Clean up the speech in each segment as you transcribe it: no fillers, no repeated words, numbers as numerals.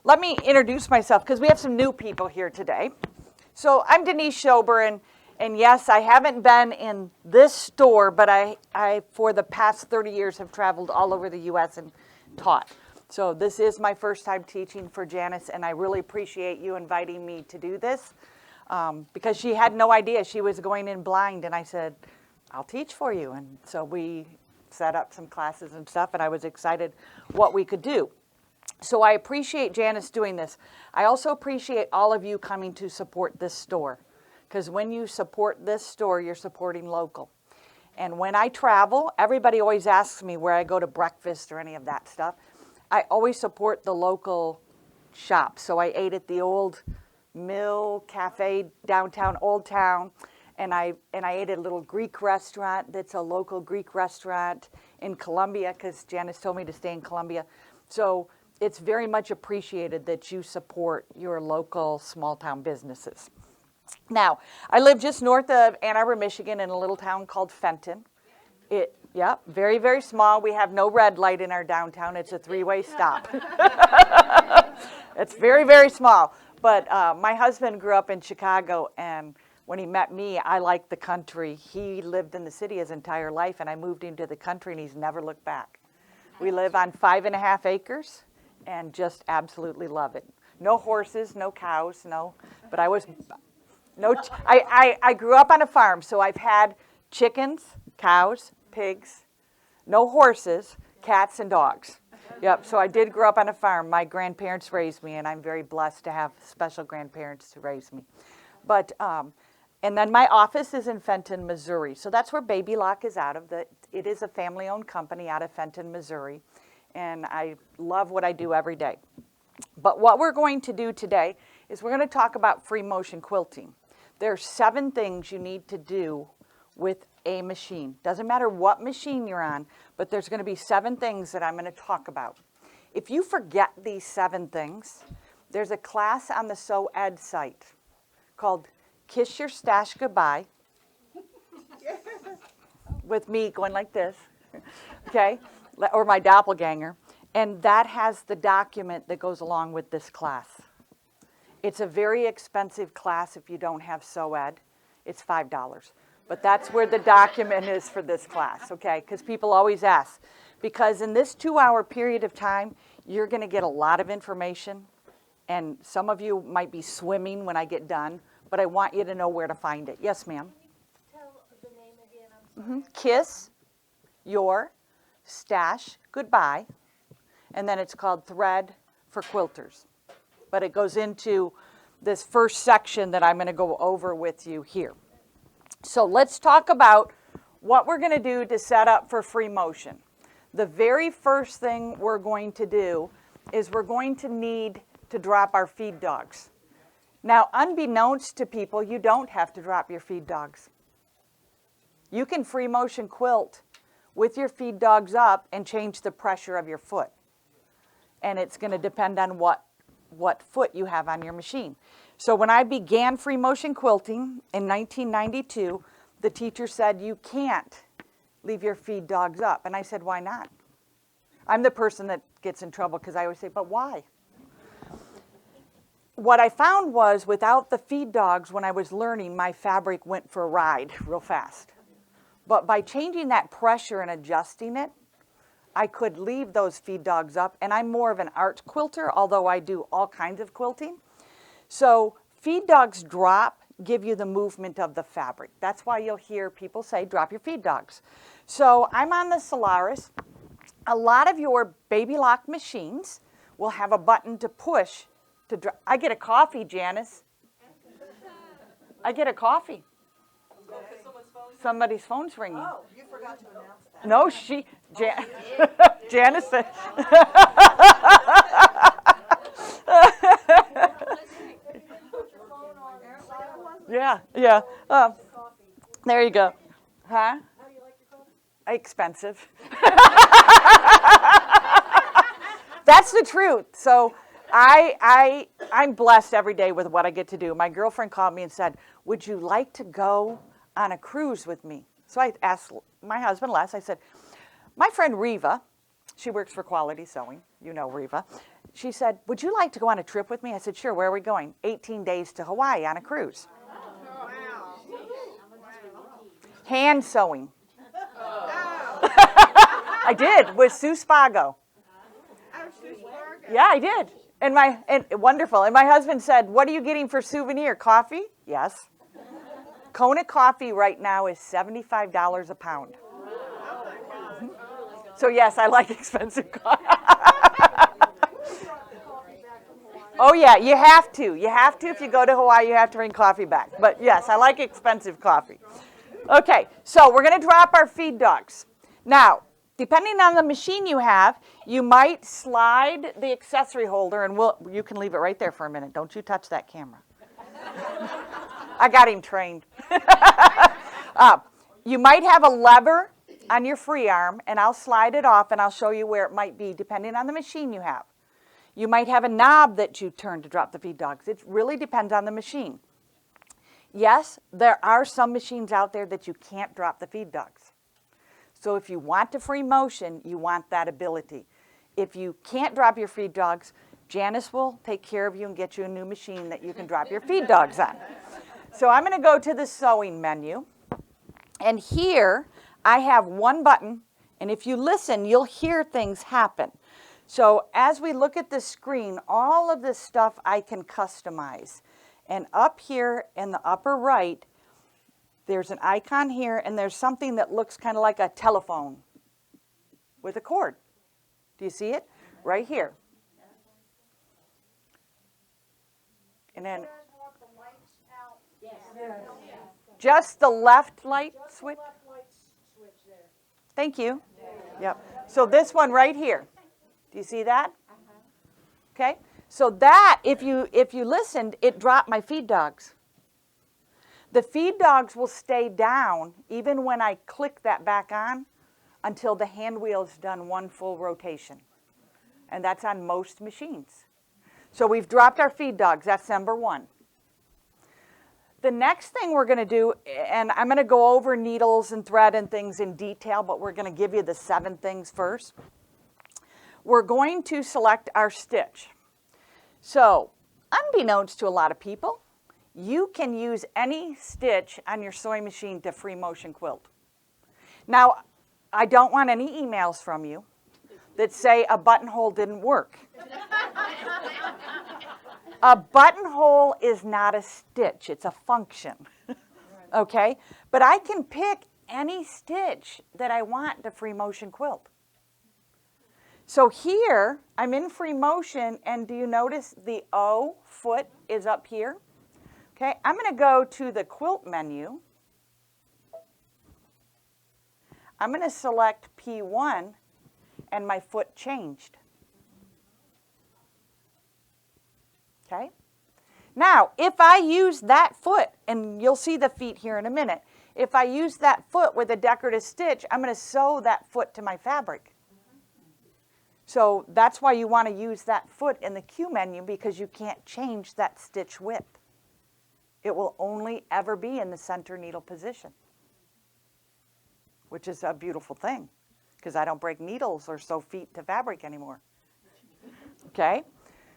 let me introduce myself because we have some new people here today. So I'm Denise Schober, and yes, I haven't been in this store, but I for the past 30 years have traveled all over the U.S. and taught. So this is my first time teaching for Janice, and I really appreciate you inviting me to do this because she had no idea she was going in blind, and I said, I'll teach for you. And so we set up some classes and stuff, and I was excited what we could do. So I appreciate Janice doing this. I also appreciate all of you coming to support this store, because when you support this store, you're supporting local. And when I travel, everybody always asks me where I go to breakfast or any of that stuff. I always support the local shop. So I ate at the Old Mill Cafe downtown Old Town, and I ate at a little Greek restaurant that's a local Greek restaurant in Columbia, because Janice told me to stay in Columbia. So it's very much appreciated that you support your local small town businesses. Now, I live just north of Ann Arbor, Michigan, in a little town called Fenton. Yeah, very, very small. We have no red light in our downtown. It's a three-way stop. It's very, very small. But my husband grew up in Chicago, and when he met me, I liked the country. He lived in the city his entire life, and I moved into the country, and he's never looked back. We live on 5.5 acres and just absolutely love it. No horses, no cows, but I grew up on a farm, so I've had chickens, cows, pigs, no horses, cats, and dogs. Yep, so I did grow up on a farm. My grandparents raised me, and I'm very blessed to have special grandparents to raise me. But, and then my office is in Fenton, Missouri. So that's where Baby Lock is out of. It is a family-owned company out of Fenton, Missouri. And I love what I do every day. But what we're going to do today is we're going to talk about free motion quilting. There are 7 things you need to do with a machine. Doesn't matter what machine you're on, but there's going to be 7 things that I'm going to talk about. If you forget these 7 things, there's a class on the Sew Ed site called Kiss Your Stash Goodbye, with me going like this, okay, or my doppelganger, and that has the document that goes along with this class. It's a very expensive class if you don't have Sew Ed. It's $5. But that's where the document is for this class, okay? Because people always ask. Because in this 2-hour period of time, you're going to get a lot of information. And some of you might be swimming when I get done. But I want you to know where to find it. Yes, ma'am? Tell the name again, I'm sorry. Kiss Your Stash Goodbye. And then it's called Thread for Quilters. But it goes into this first section that I'm going to go over with you here. So let's talk about what we're going to do to set up for free motion. The very first thing we're going to do is we're going to need to drop our feed dogs. Now, unbeknownst to people, you don't have to drop your feed dogs. You can free motion quilt with your feed dogs up and change the pressure of your foot. And it's going to depend on what foot you have on your machine. So when I began free motion quilting in 1992, the teacher said, you can't leave your feed dogs up. And I said, why not? I'm the person that gets in trouble because I always say, but why? What I found was without the feed dogs, when I was learning, my fabric went for a ride real fast. But by changing that pressure and adjusting it, I could leave those feed dogs up. And I'm more of an art quilter, although I do all kinds of quilting. So feed dogs drop, give you the movement of the fabric. That's why you'll hear people say, drop your feed dogs. So I'm on the Solaris. A lot of your Baby Lock machines will have a button to push to drop. I get a coffee, Janice. I get a coffee. Somebody's phone's ringing. Oh, you forgot to announce that. No, Janice said. Yeah. There you go. Huh? How do you like your coffee? Expensive. That's the truth. So I'm blessed every day with what I get to do. My girlfriend called me and said, would you like to go on a cruise with me? So I asked my husband Les, I said, my friend Reva, she works for Quality Sewing, you know Reva, she said, would you like to go on a trip with me? I said, sure, where are we going? 18 days to Hawaii on a cruise. Hand sewing. I did, with Sue Spago. Yeah, I did. And wonderful. And my husband said, what are you getting for souvenir? Coffee? Yes. Kona coffee right now is $75 a pound. So yes, I like expensive coffee. Oh yeah, you have to. You have to if you go to Hawaii, you have to bring coffee back. But yes, I like expensive coffee. Okay, so we're going to drop our feed dogs. Now, depending on the machine you have, you might slide the accessory holder, and you can leave it right there for a minute. Don't you touch that camera. I got him trained. You might have a lever on your free arm, and I'll slide it off, and I'll show you where it might be, depending on the machine you have. You might have a knob that you turn to drop the feed dogs. It really depends on the machine. Yes, there are some machines out there that you can't drop the feed dogs. So if you want to free motion, you want that ability. If you can't drop your feed dogs, Janice will take care of you and get you a new machine that you can drop your feed dogs on. So I'm going to go to the sewing menu. And here I have one button. And if you listen, you'll hear things happen. So as we look at the screen, all of this stuff I can customize. And up here in the upper right, there's an icon here, and there's something that looks kind of like a telephone with a cord. Do you see it? Right here. And then just the left light switch. Thank you. Yep. So this one right here. Do you see that? Okay. So that, if you listened, it dropped my feed dogs. The feed dogs will stay down even when I click that back on until the hand wheel's done one full rotation. And that's on most machines. So we've dropped our feed dogs. That's number one. The next thing we're going to do, and I'm going to go over needles and thread and things in detail, but we're going to give you the 7 things first. We're going to select our stitch. So, unbeknownst to a lot of people, you can use any stitch on your sewing machine to free motion quilt. Now, I don't want any emails from you that say a buttonhole didn't work. A buttonhole is not a stitch, it's a function. Okay? But I can pick any stitch that I want to free motion quilt. So here, I'm in free motion, and do you notice the O foot is up here? Okay, I'm going to go to the quilt menu. I'm going to select P1, and my foot changed. Okay? Now, if I use that foot, and you'll see the feet here in a minute, if I use that foot with a decorative stitch, I'm going to sew that foot to my fabric. So that's why you want to use that foot in the Q menu, because you can't change that stitch width. It will only ever be in the center needle position, which is a beautiful thing, because I don't break needles or sew feet to fabric anymore. Okay?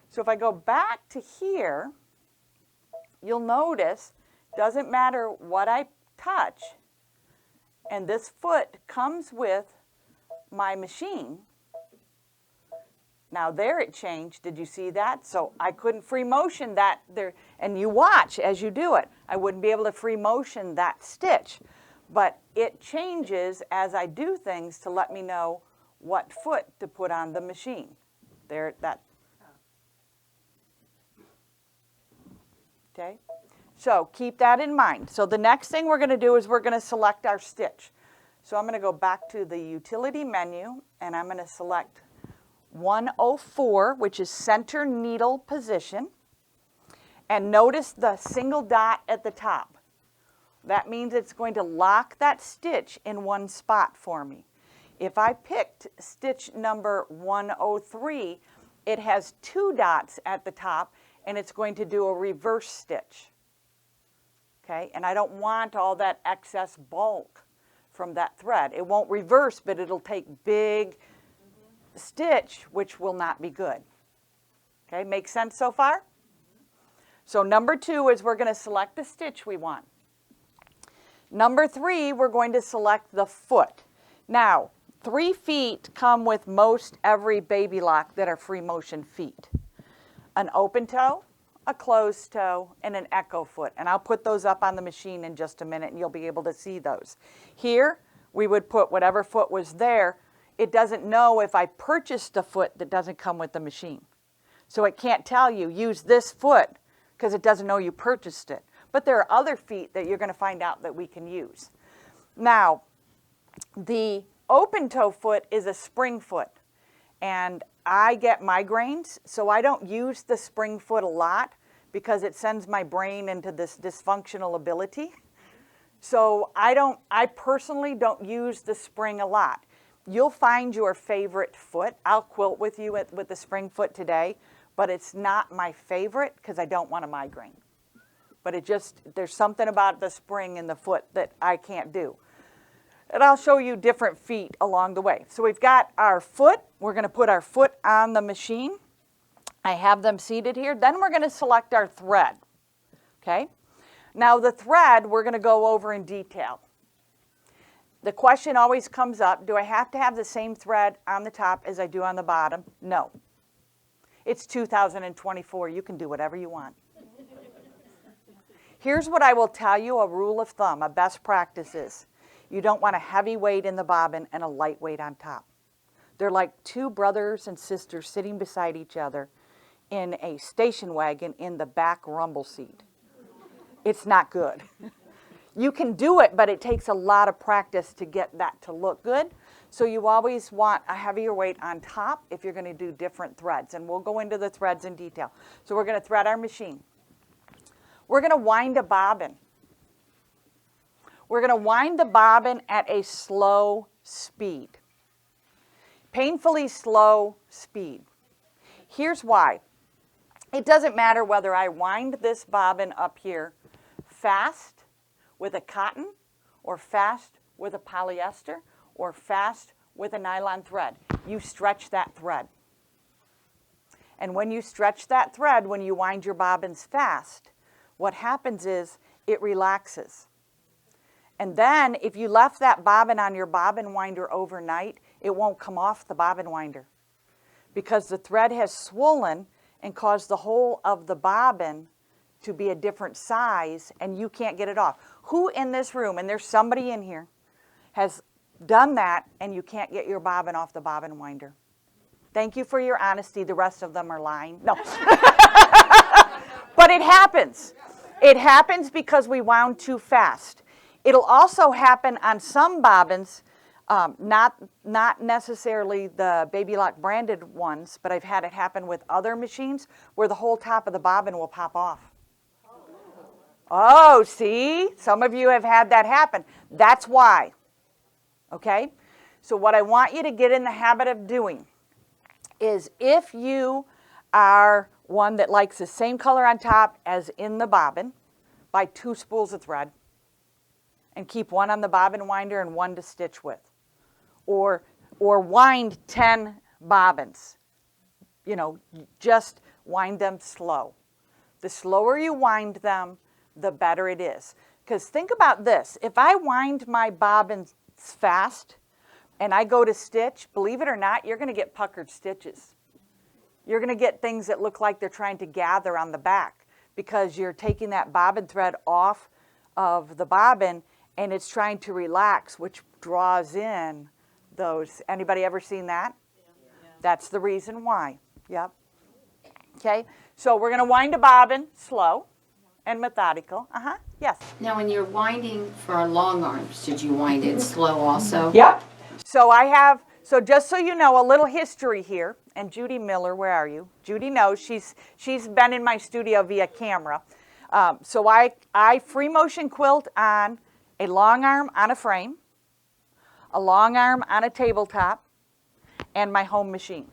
So if I go back to here, you'll notice, doesn't matter what I touch, and this foot comes with my machine. Now there it changed. Did you see that? So I couldn't free motion that there. And you watch as you do it. I wouldn't be able to free motion that stitch. But it changes as I do things to let me know what foot to put on the machine. There, that. Okay? So keep that in mind. So the next thing we're going to do is we're going to select our stitch. So I'm going to go back to the utility menu, and I'm going to select 104, which is center needle position. And notice the single dot at the top. That means it's going to lock that stitch in one spot for me. If I picked stitch number 103, it has 2 dots at the top, and it's going to do a reverse stitch. Okay, and I don't want all that excess bulk from that thread. It won't reverse, but it'll take big stitch, which will not be good. Okay, makes sense so far? So number 2 is we're going to select the stitch we want. Number 3, we're going to select the foot. Now, 3 feet come with most every baby lock that are free motion feet. An open toe, a closed toe, and an echo foot. And I'll put those up on the machine in just a minute and you'll be able to see those. Here, we would put whatever foot was there. It doesn't know if I purchased a foot that doesn't come with the machine. So it can't tell you, use this foot, because it doesn't know you purchased it. But there are other feet that you're going to find out that we can use. Now, the open toe foot is a spring foot. And I get migraines, so I don't use the spring foot a lot because it sends my brain into this dysfunctional ability. So I personally don't use the spring a lot. You'll find your favorite foot. I'll quilt with you with the spring foot today, but it's not my favorite because I don't want a migraine. But there's something about the spring in the foot that I can't do. And I'll show you different feet along the way. So we've got our foot. We're going to put our foot on the machine. I have them seated here. Then we're going to select our thread. Okay? Now the thread we're going to go over in detail. The question always comes up, do I have to have the same thread on the top as I do on the bottom? No. It's 2024. You can do whatever you want. Here's what I will tell you, a rule of thumb, a best practice is. You don't want a heavy weight in the bobbin and a light weight on top. They're like 2 brothers and sisters sitting beside each other in a station wagon in the back rumble seat. It's not good. You can do it, but it takes a lot of practice to get that to look good. So you always want a heavier weight on top if you're going to do different threads. And we'll go into the threads in detail. So we're going to thread our machine. We're going to wind a bobbin. We're going to wind the bobbin at a slow speed. Painfully slow speed. Here's why. It doesn't matter whether I wind this bobbin up here fast with a cotton, or fast with a polyester, or fast with a nylon thread. You stretch that thread. And when you stretch that thread, when you wind your bobbins fast, what happens is it relaxes. And then if you left that bobbin on your bobbin winder overnight, it won't come off the bobbin winder because the thread has swollen and caused the whole of the bobbin to be a different size and you can't get it off. Who in this room, and there's somebody in here, has done that and you can't get your bobbin off the bobbin winder? Thank you for your honesty. The rest of them are lying. No. But it happens. It happens because we wound too fast. It'll also happen on some bobbins, not necessarily the Baby Lock branded ones, but I've had it happen with other machines where the whole top of the bobbin will pop off. Oh, see? Some of you have had that happen. That's why. Okay? So what I want you to get in the habit of doing is if you are one that likes the same color on top as in the bobbin, buy 2 spools of thread and keep one on the bobbin winder and one to stitch with. Or wind 10 bobbins. You know, just wind them slow. The slower you wind them, the better it is. Because think about this. If I wind my bobbins fast and I go to stitch, believe it or not, you're going to get puckered stitches. You're going to get things that look like they're trying to gather on the back because you're taking that bobbin thread off of the bobbin and it's trying to relax, which draws in those. Anybody ever seen that? Yeah. That's the reason why. Yep. Okay, so we're going to wind a bobbin slow and methodical. Yes. Now, when you're winding for long arms, should you wind it slow also? Yep. So just so you know, a little history here. And Judy Miller, where are you? Judy knows. She's been in my studio via camera. So I free motion quilt on a long arm on a frame, a long arm on a tabletop, and my home machine.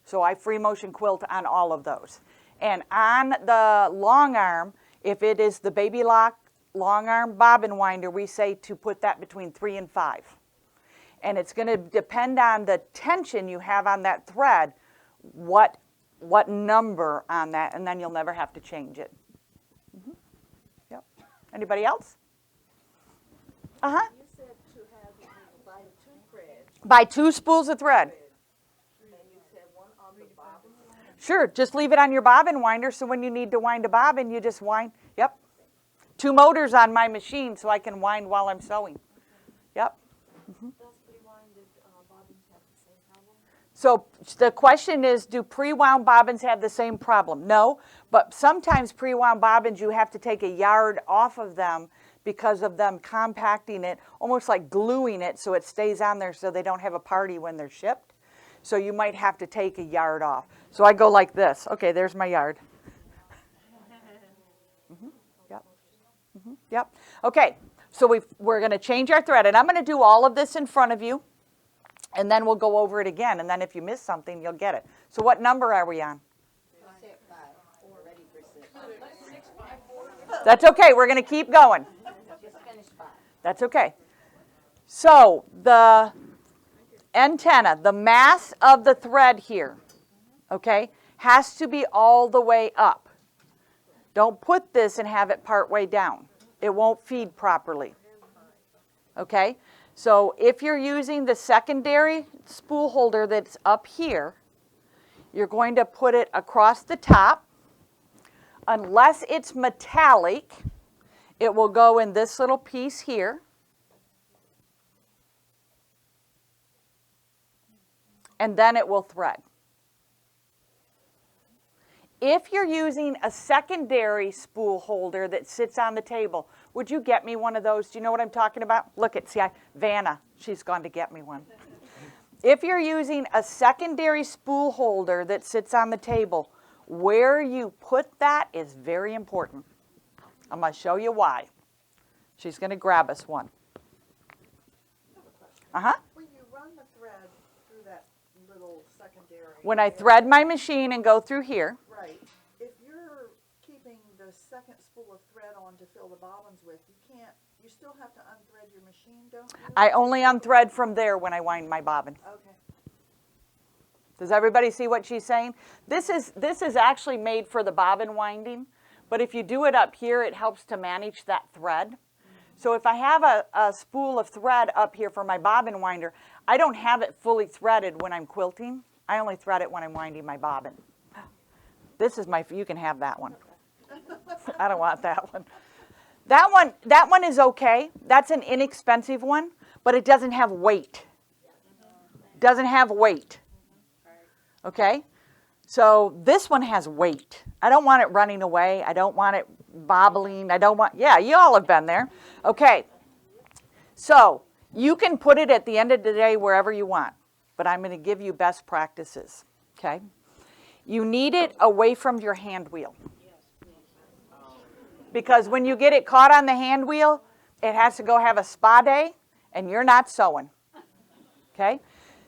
So I free motion quilt on all of those. And on the long arm, if it is the Baby Lock long arm bobbin winder, we say to put that between 3 and 5. And it's going to depend on the tension you have on that thread, what what number on that, and then you'll never have to change it. Yep. Anybody else? Uh-huh. You said to have, buy 2 threads, Buy 2 spools of thread. and you said one on the bobbin. Sure, just leave it on your bobbin winder, so when you need to wind a bobbin, you just wind. Yep. 2 motors on my machine, so I can wind while I'm sewing. Yep. Does pre-winded bobbins have the same problem? So the question is, do pre-wound bobbins have the same problem? No, but sometimes pre-wound bobbins, you have to take a yard off of them because of them compacting it, almost like gluing it so it stays on there so they don't have a party when they're shipped. So you might have to take a yard off. So I go like this. Okay, there's my yard. Yep. Yep. Okay, so we're going to change our thread, and I'm going to do all of this in front of you, and then we'll go over it again, and then if you miss something, you'll get it. So what number are we on? That's okay. We're going to keep going. That's okay. So the antenna, the mass of the thread here, okay, has to be all the way up. Don't put this and have it part way down. It won't feed properly. Okay? So if you're using the secondary spool holder that's up here, you're going to put it across the top. Unless it's metallic, it will go in this little piece here. And then it will thread. If you're using a secondary spool holder that sits on the table, would you get me one of those? Do you know what I'm talking about? Look at, see, Vanna, she's gone to get me one. If you're using a secondary spool holder that sits on the table, where you put that is very important. I'm going to show you why. She's going to grab us one. Uh-huh. When you run the thread through that little secondary. When I thread my machine and go through here, Right. If you're keeping the second spool of thread on to fill the bobbins with, you still have to unthread your machine, don't you? I only unthread from there when I wind my bobbin. Okay. Does everybody see what she's saying? This is actually made for the bobbin winding, but if you do it up here, it helps to manage that thread. So if I have a spool of thread up here for my bobbin winder, I don't have it fully threaded when I'm quilting. I only thread it when I'm winding my bobbin. This is you can have that one. I don't want that one. That one is okay. That's an inexpensive one, but it doesn't have weight. Doesn't have weight. Okay? So this one has weight. I don't want it running away. I don't want it bobbling. Yeah, you all have been there. Okay. So you can put it at the end of the day wherever you want, but I'm going to give you best practices. Okay? You need it away from your hand wheel. Because when you get it caught on the hand wheel, it has to go have a spa day, and you're not sewing. Okay?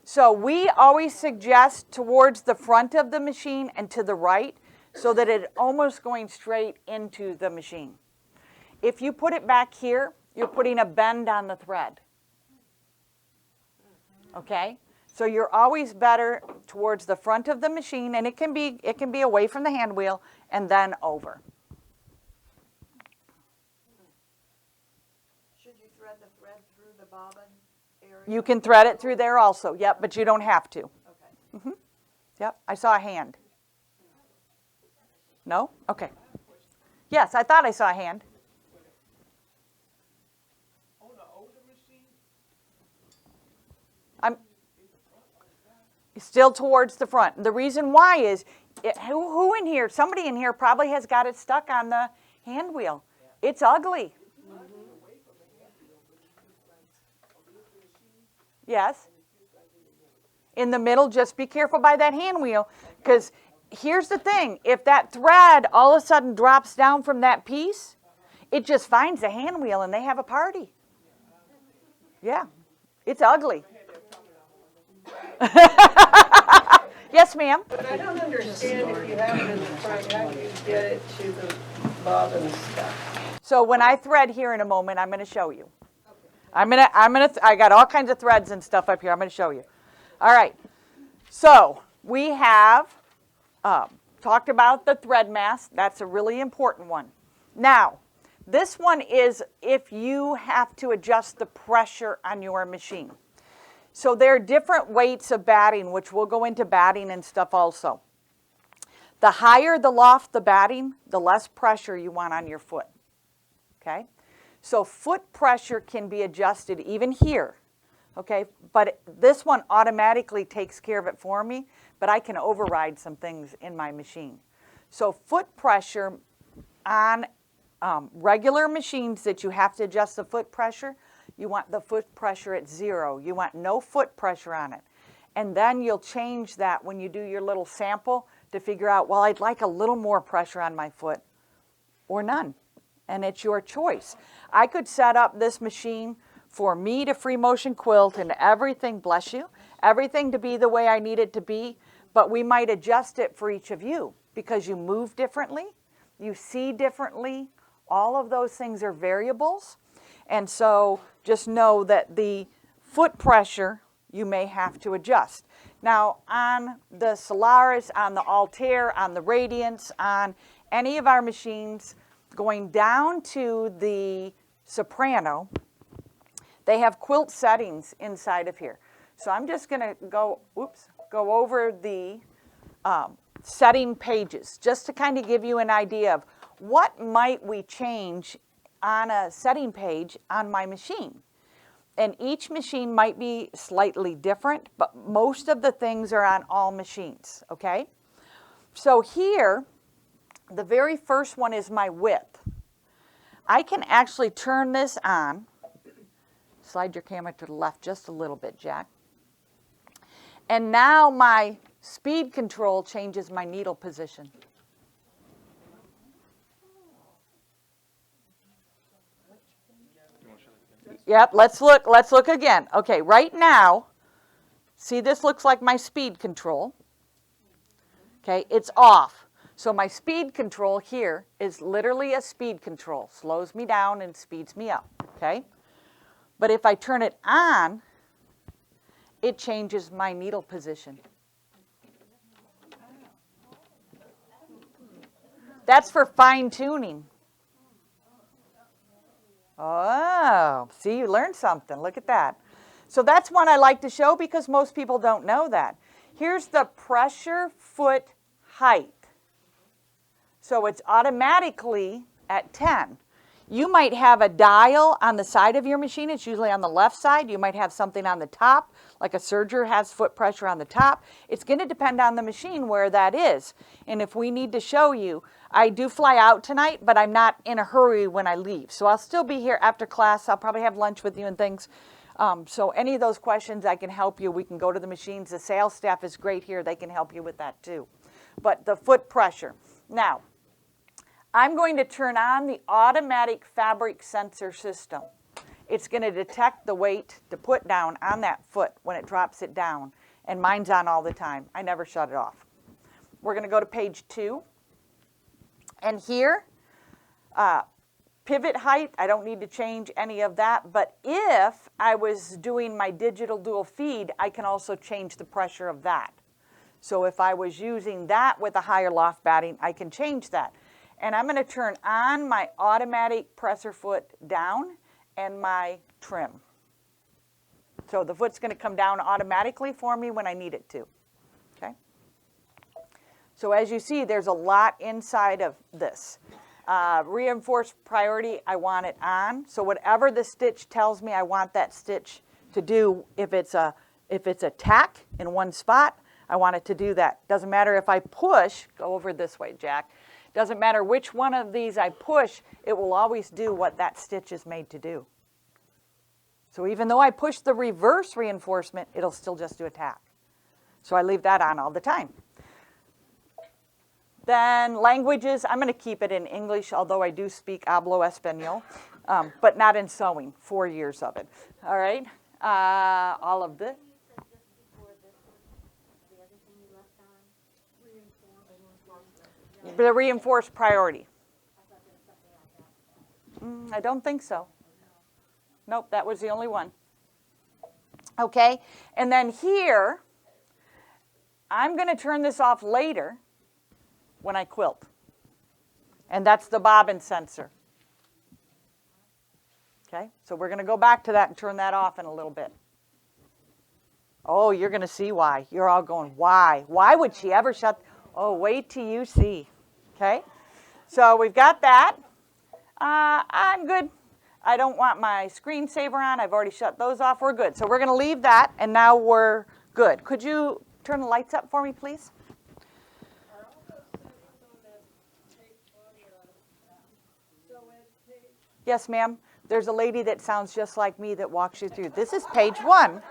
So we always suggest towards the front of the machine and to the right so that it's almost going straight into the machine. If you put it back here, you're putting a bend on the thread. Okay? So you're always better towards the front of the machine, and it can be away from the hand wheel and then over. Should you thread the thread through the bobbin area? You can thread it through there also, yep, but you don't have to. Okay. Yep, I saw a hand. No? Okay. Yes, I thought I saw a hand. I'm still towards the front. The reason why is, who in here, somebody in here probably has got it stuck on the hand wheel. It's ugly. Yes. In the middle, just be careful by that hand wheel, because here's the thing. If that thread all of a sudden drops down from that piece, it just finds the hand wheel and they have a party. Yeah. It's ugly. Yes, ma'am? But I don't understand if you have it in the front, how do you get it to the bobbin stuff? So when I thread here in a moment, I'm going to show you. I got all kinds of threads and stuff up here. I'm going to show you. All right. So we have Talked about the thread mass. That's a really important one. Now, this one is if you have to adjust the pressure on your machine. So there are different weights of batting, which we'll go into batting and stuff also. The higher the loft the batting, the less pressure you want on your foot. Okay? So foot pressure can be adjusted even here. Okay? But this one automatically takes care of it for me, but I can override some things in my machine. So foot pressure on regular machines that you have to adjust the foot pressure, you want the foot pressure at 0. You want no foot pressure on it. And then you'll change that when you do your little sample to figure out, well, I'd like a little more pressure on my foot or none. And it's your choice. I could set up this machine for me to free motion quilt and everything, bless you, everything to be the way I need it to be, but we might adjust it for each of you because you move differently, you see differently, all of those things are variables. And so just know that the foot pressure you may have to adjust. Now on the Solaris, on the Altair, on the Radiance, on any of our machines, going down to the Soprano, they have quilt settings inside of here. So I'm just going to go over the setting pages just to kind of give you an idea of what might we change on a setting page on my machine. And each machine might be slightly different, but most of the things are on all machines, okay? So here, the very first one is my width. I can actually turn this on. Slide your camera to the left just a little bit, Jack. And now my speed control changes my needle position. Yep, let's look again. Okay, right now, see this looks like my speed control. Okay, it's off. So my speed control here is literally a speed control. Slows me down and speeds me up, okay? But if I turn it on, it changes my needle position. That's for fine tuning. Oh, see, you learned something. Look at that. So that's one I like to show because most people don't know that. Here's the pressure foot height. So it's automatically at 10. You might have a dial on the side of your machine. It's usually on the left side. You might have something on the top, like a serger has foot pressure on the top. It's going to depend on the machine where that is. And if we need to show you, I do fly out tonight, but I'm not in a hurry when I leave. So I'll still be here after class. I'll probably have lunch with you and things. So any of those questions, I can help you. We can go to the machines. The sales staff is great here. They can help you with that too. But the foot pressure. Now, I'm going to turn on the automatic fabric sensor system. It's going to detect the weight to put down on that foot when it drops it down. And mine's on all the time. I never shut it off. We're going to go to page 2. And here, pivot height, I don't need to change any of that. But if I was doing my digital dual feed, I can also change the pressure of that. So if I was using that with a higher loft batting, I can change that. And I'm going to turn on my automatic presser foot down and my trim. So the foot's going to come down automatically for me when I need it to. Okay? So as you see, there's a lot inside of this. Reinforced priority, I want it on. So whatever the stitch tells me I want that stitch to do, if it's a tack in one spot, I want it to do that. Doesn't matter if I push, go over this way, Jack. Doesn't matter which one of these I push, it will always do what that stitch is made to do. So even though I push the reverse reinforcement, it'll still just do a tack. So I leave that on all the time. Then languages, I'm going to keep it in English, although I do speak hablo español, but not in sewing, 4 years of it. All right? All of this. The reinforced priority. I don't think so. Nope, that was the only one. Okay, and then here, I'm going to turn this off later, when I quilt. And that's the bobbin sensor. Okay, so we're going to go back to that and turn that off in a little bit. Oh, you're going to see why. You're all going, why? Why would she ever shut? Oh, wait till you see. Okay, so we've got that. I'm good. I don't want my screensaver on. I've already shut those off. We're good. So we're going to leave that, and now we're good. Could you turn the lights up for me, please? Yes, ma'am. There's a lady that sounds just like me that walks you through. This is page 1.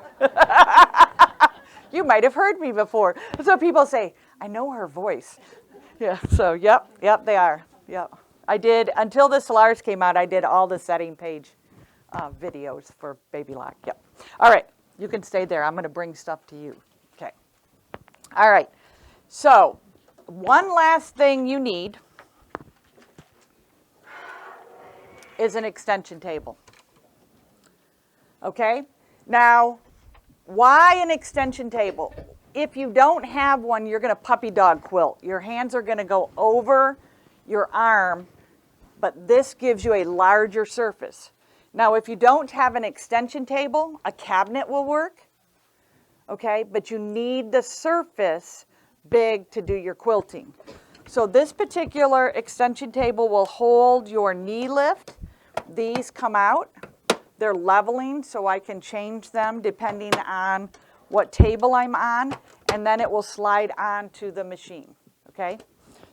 You might have heard me before. So people say, I know her voice. Yeah, so yep, they are. Yep. I did, until the Solars came out, I did all the setting page videos for Baby Lock. Yep. All right, you can stay there. I'm going to bring stuff to you. Okay. All right. So one last thing you need is an extension table. Okay? Now, why an extension table? If you don't have one, you're going to puppy dog quilt. Your hands are going to go over your arm, but this gives you a larger surface. Now, if you don't have an extension table, a cabinet will work. Okay? But you need the surface big to do your quilting. So this particular extension table will hold your knee lift. These come out. They're leveling, so I can change them depending on what table I'm on, and then it will slide onto the machine, okay?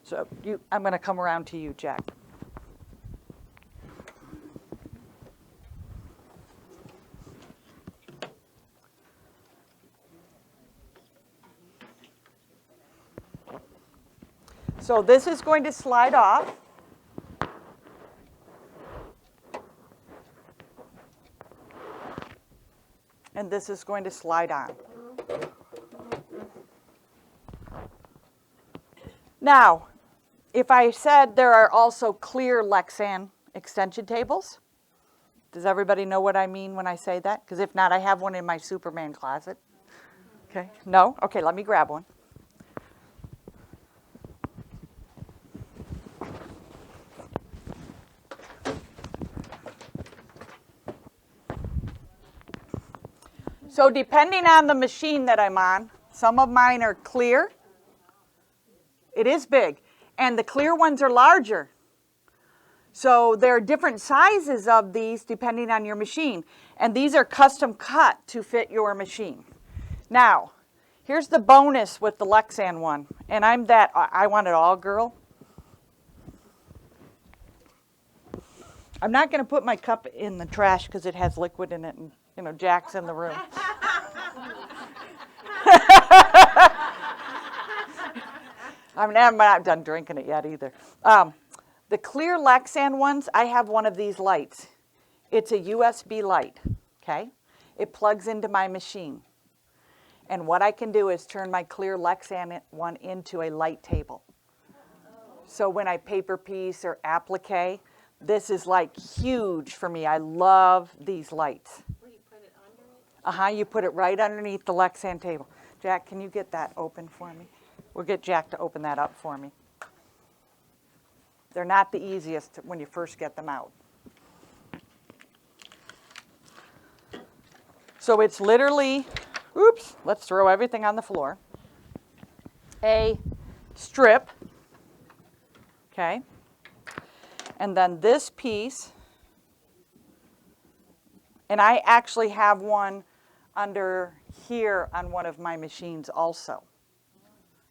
So I'm going to come around to you, Jack. So this is going to slide off. And this is going to slide on. Now, if I said there are also clear Lexan extension tables, does everybody know what I mean when I say that? Because if not, I have one in my Superman closet. Okay, no? Okay, let me grab one. So depending on the machine that I'm on, some of mine are clear. It is big. And the clear ones are larger. So there are different sizes of these depending on your machine. And these are custom cut to fit your machine. Now, here's the bonus with the Lexan one. And I want it all girl. I'm not going to put my cup in the trash because it has liquid in it and, Jack's in the room. I'm not done drinking it yet either. The clear Lexan ones, I have one of these lights. It's a USB light, okay? It plugs into my machine. And what I can do is turn my clear Lexan one into a light table. So when I paper piece or applique, this is like huge for me. I love these lights. You put it right underneath the Lexan table. Jack, can you get that open for me? We'll get Jack to open that up for me. They're not the easiest when you first get them out. So it's literally, let's throw everything on the floor. A strip, okay? And then this piece, and I actually have one under here on one of my machines also.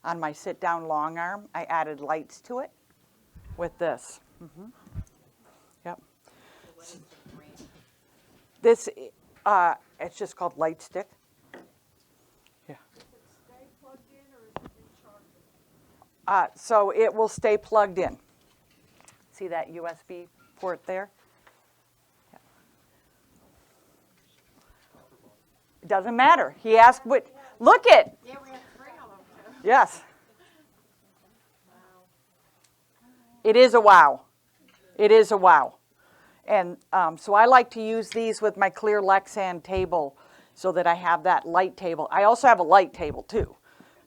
On my sit-down long arm, I added lights to it with this. Yep. This, it's just called Light Stick. Yeah. Stay plugged in or is it in charge? So it will stay plugged in. See that USB port there? Yeah. It doesn't matter. He asked what, look it. Yeah, we have 3 of them. Yes. It is a wow. It is a wow. And so I like to use these with my clear Lexan table so that I have that light table. I also have a light table too,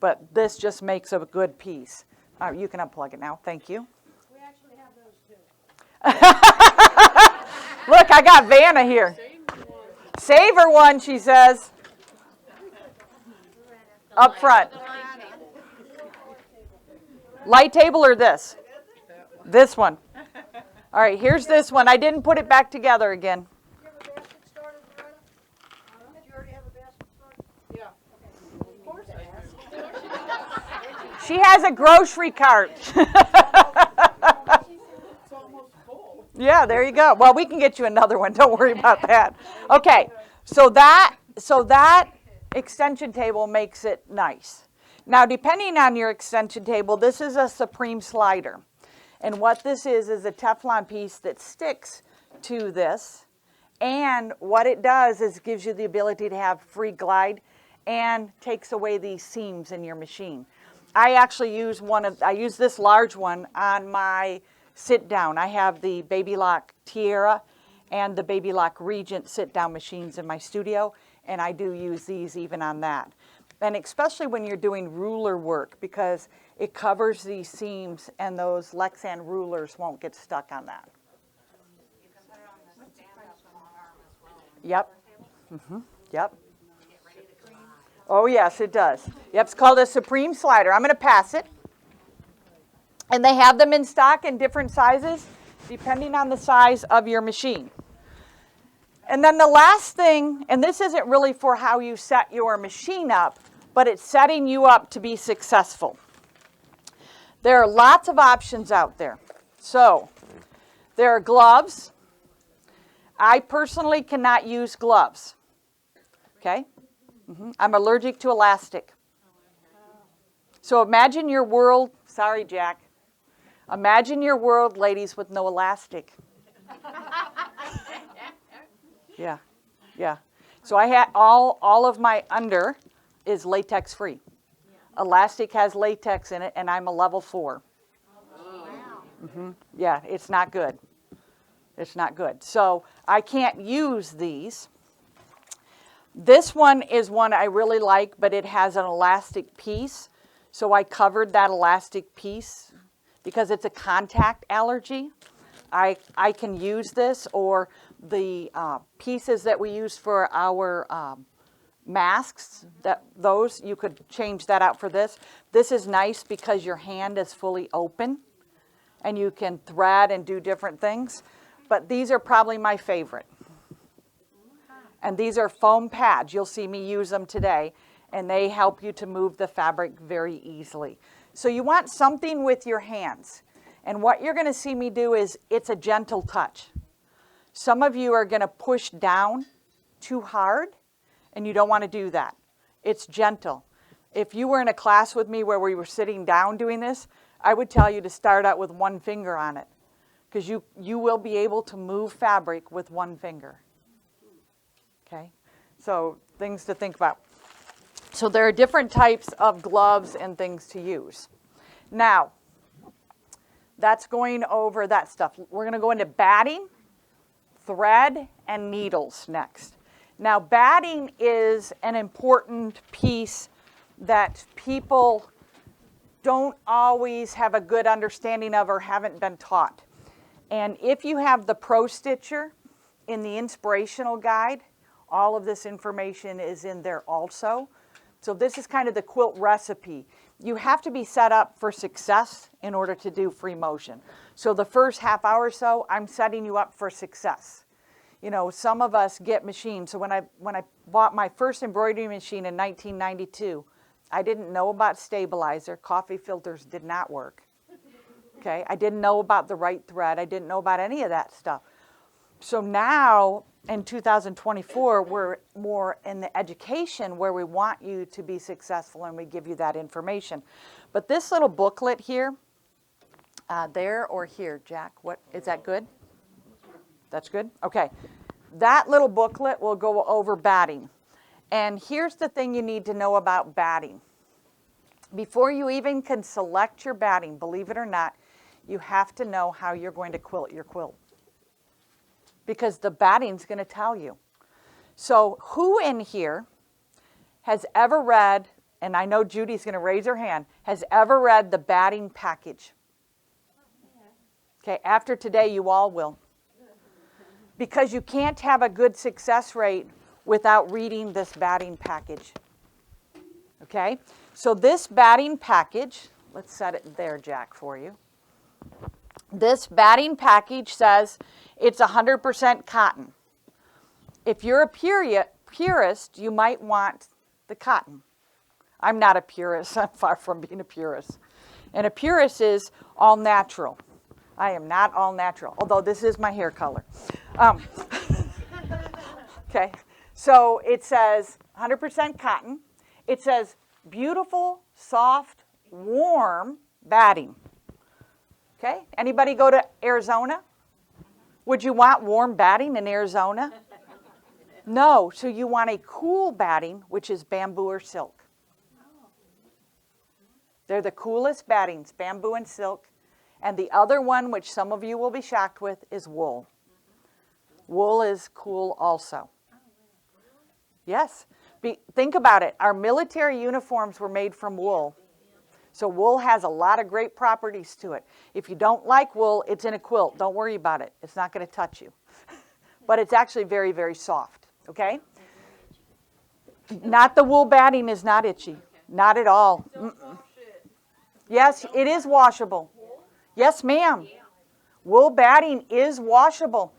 but this just makes a good piece. You can unplug it now. Thank you. We actually have those too. Look, I got Vanna here. Save her one, she says. Up front. Light table or this? This one. All right, here's this one. I didn't put it back together again. You have a basket started, Loretta? Did you already have a basket started? Yeah. Of course I have. She has a grocery cart. It's almost full. Yeah, there you go. Well, we can get you another one. Don't worry about that. Okay, so that extension table makes it nice. Now, depending on your extension table, this is a Supreme slider. And what this is a Teflon piece that sticks to this. And what it does is gives you the ability to have free glide and takes away these seams in your machine. I actually use I use this large one on my sit down. I have the Baby Lock Tierra and the Baby Lock Regent sit down machines in my studio, and I do use these even on that. And especially when you're doing ruler work, because it covers these seams and those Lexan rulers won't get stuck on that. You can put it on the stand-up long arm as well. Yep. Yep. Oh, yes, it does. Yep, it's called a Supreme slider. I'm going to pass it. And they have them in stock in different sizes, depending on the size of your machine. And then the last thing, and this isn't really for how you set your machine up, but it's setting you up to be successful. There are lots of options out there. So, there are gloves. I personally cannot use gloves. Okay? I'm allergic to elastic. So imagine your world, sorry Jack, imagine your world, ladies, with no elastic. Yeah, yeah. So I had all of my under is latex free. Elastic has latex in it, and I'm a level 4. Yeah, it's not good. It's not good. So I can't use these. This one is one I really like, but it has an elastic piece. So I covered that elastic piece because it's a contact allergy. I can use this, or the pieces that we use for our masks, those you could change that out for this. This is nice because your hand is fully open and you can thread and do different things. But these are probably my favorite. And these are foam pads. You'll see me use them today, and they help you to move the fabric very easily. So you want something with your hands. And what you're going to see me do is it's a gentle touch. Some of you are going to push down too hard, and you don't want to do that. It's gentle. If you were in a class with me where we were sitting down doing this, I would tell you to start out with one finger on it, because you will be able to move fabric with one finger. Okay, so things to think about. So there are different types of gloves and things to use. Now, that's going over that stuff. We're going to go into batting, thread, and needles next. Now, batting is an important piece that people don't always have a good understanding of or haven't been taught. And if you have the Pro Stitcher in the inspirational guide, all of this information is in there also. So this is kind of the quilt recipe. You have to be set up for success in order to do free motion. So the first half hour or so, I'm setting you up for success. You know, some of us get machines. So when I bought my first embroidery machine in 1992, I didn't know about stabilizer. Coffee filters did not work. Okay, I didn't know about the right thread. I didn't know about any of that stuff. So now, in 2024, we're more in the education where we want you to be successful, and we give you that information. But this little booklet here, there or here, Jack, what is that good? That's good? Okay. That little booklet will go over batting. And here's the thing you need to know about batting. Before you even can select your batting, believe it or not, you have to know how you're going to quilt your quilt, because the batting's going to tell you. So who in here has ever read and I know Judy's going to raise her hand, has ever read the batting package? Okay, after today, you all will. Because you can't have a good success rate without reading this batting package. Okay, so this batting package, let's set it there, Jack, for you. This batting package says it's 100% cotton. If you're a purist, you might want the cotton. I'm not a purist. I'm far from being a purist. And a purist is all natural. I am not all natural, although this is my hair color. Okay, so it says 100% cotton. It says beautiful, soft, warm batting. Okay, anybody go to Arizona? Would you want warm batting in Arizona? No, so you want a cool batting, which is bamboo or silk. They're the coolest battings, bamboo and silk. And the other one, which some of you will be shocked with, is wool. Wool is cool also. Yes. Think about it. Our military uniforms were made from wool. So wool has a lot of great properties to it. If you don't like wool, it's in a quilt. Don't worry about it. It's not going to touch you. But it's actually very, very soft. Okay? Not the wool batting is not itchy. Not at all. Yes, it is washable. Yes, ma'am. Wool batting is washable.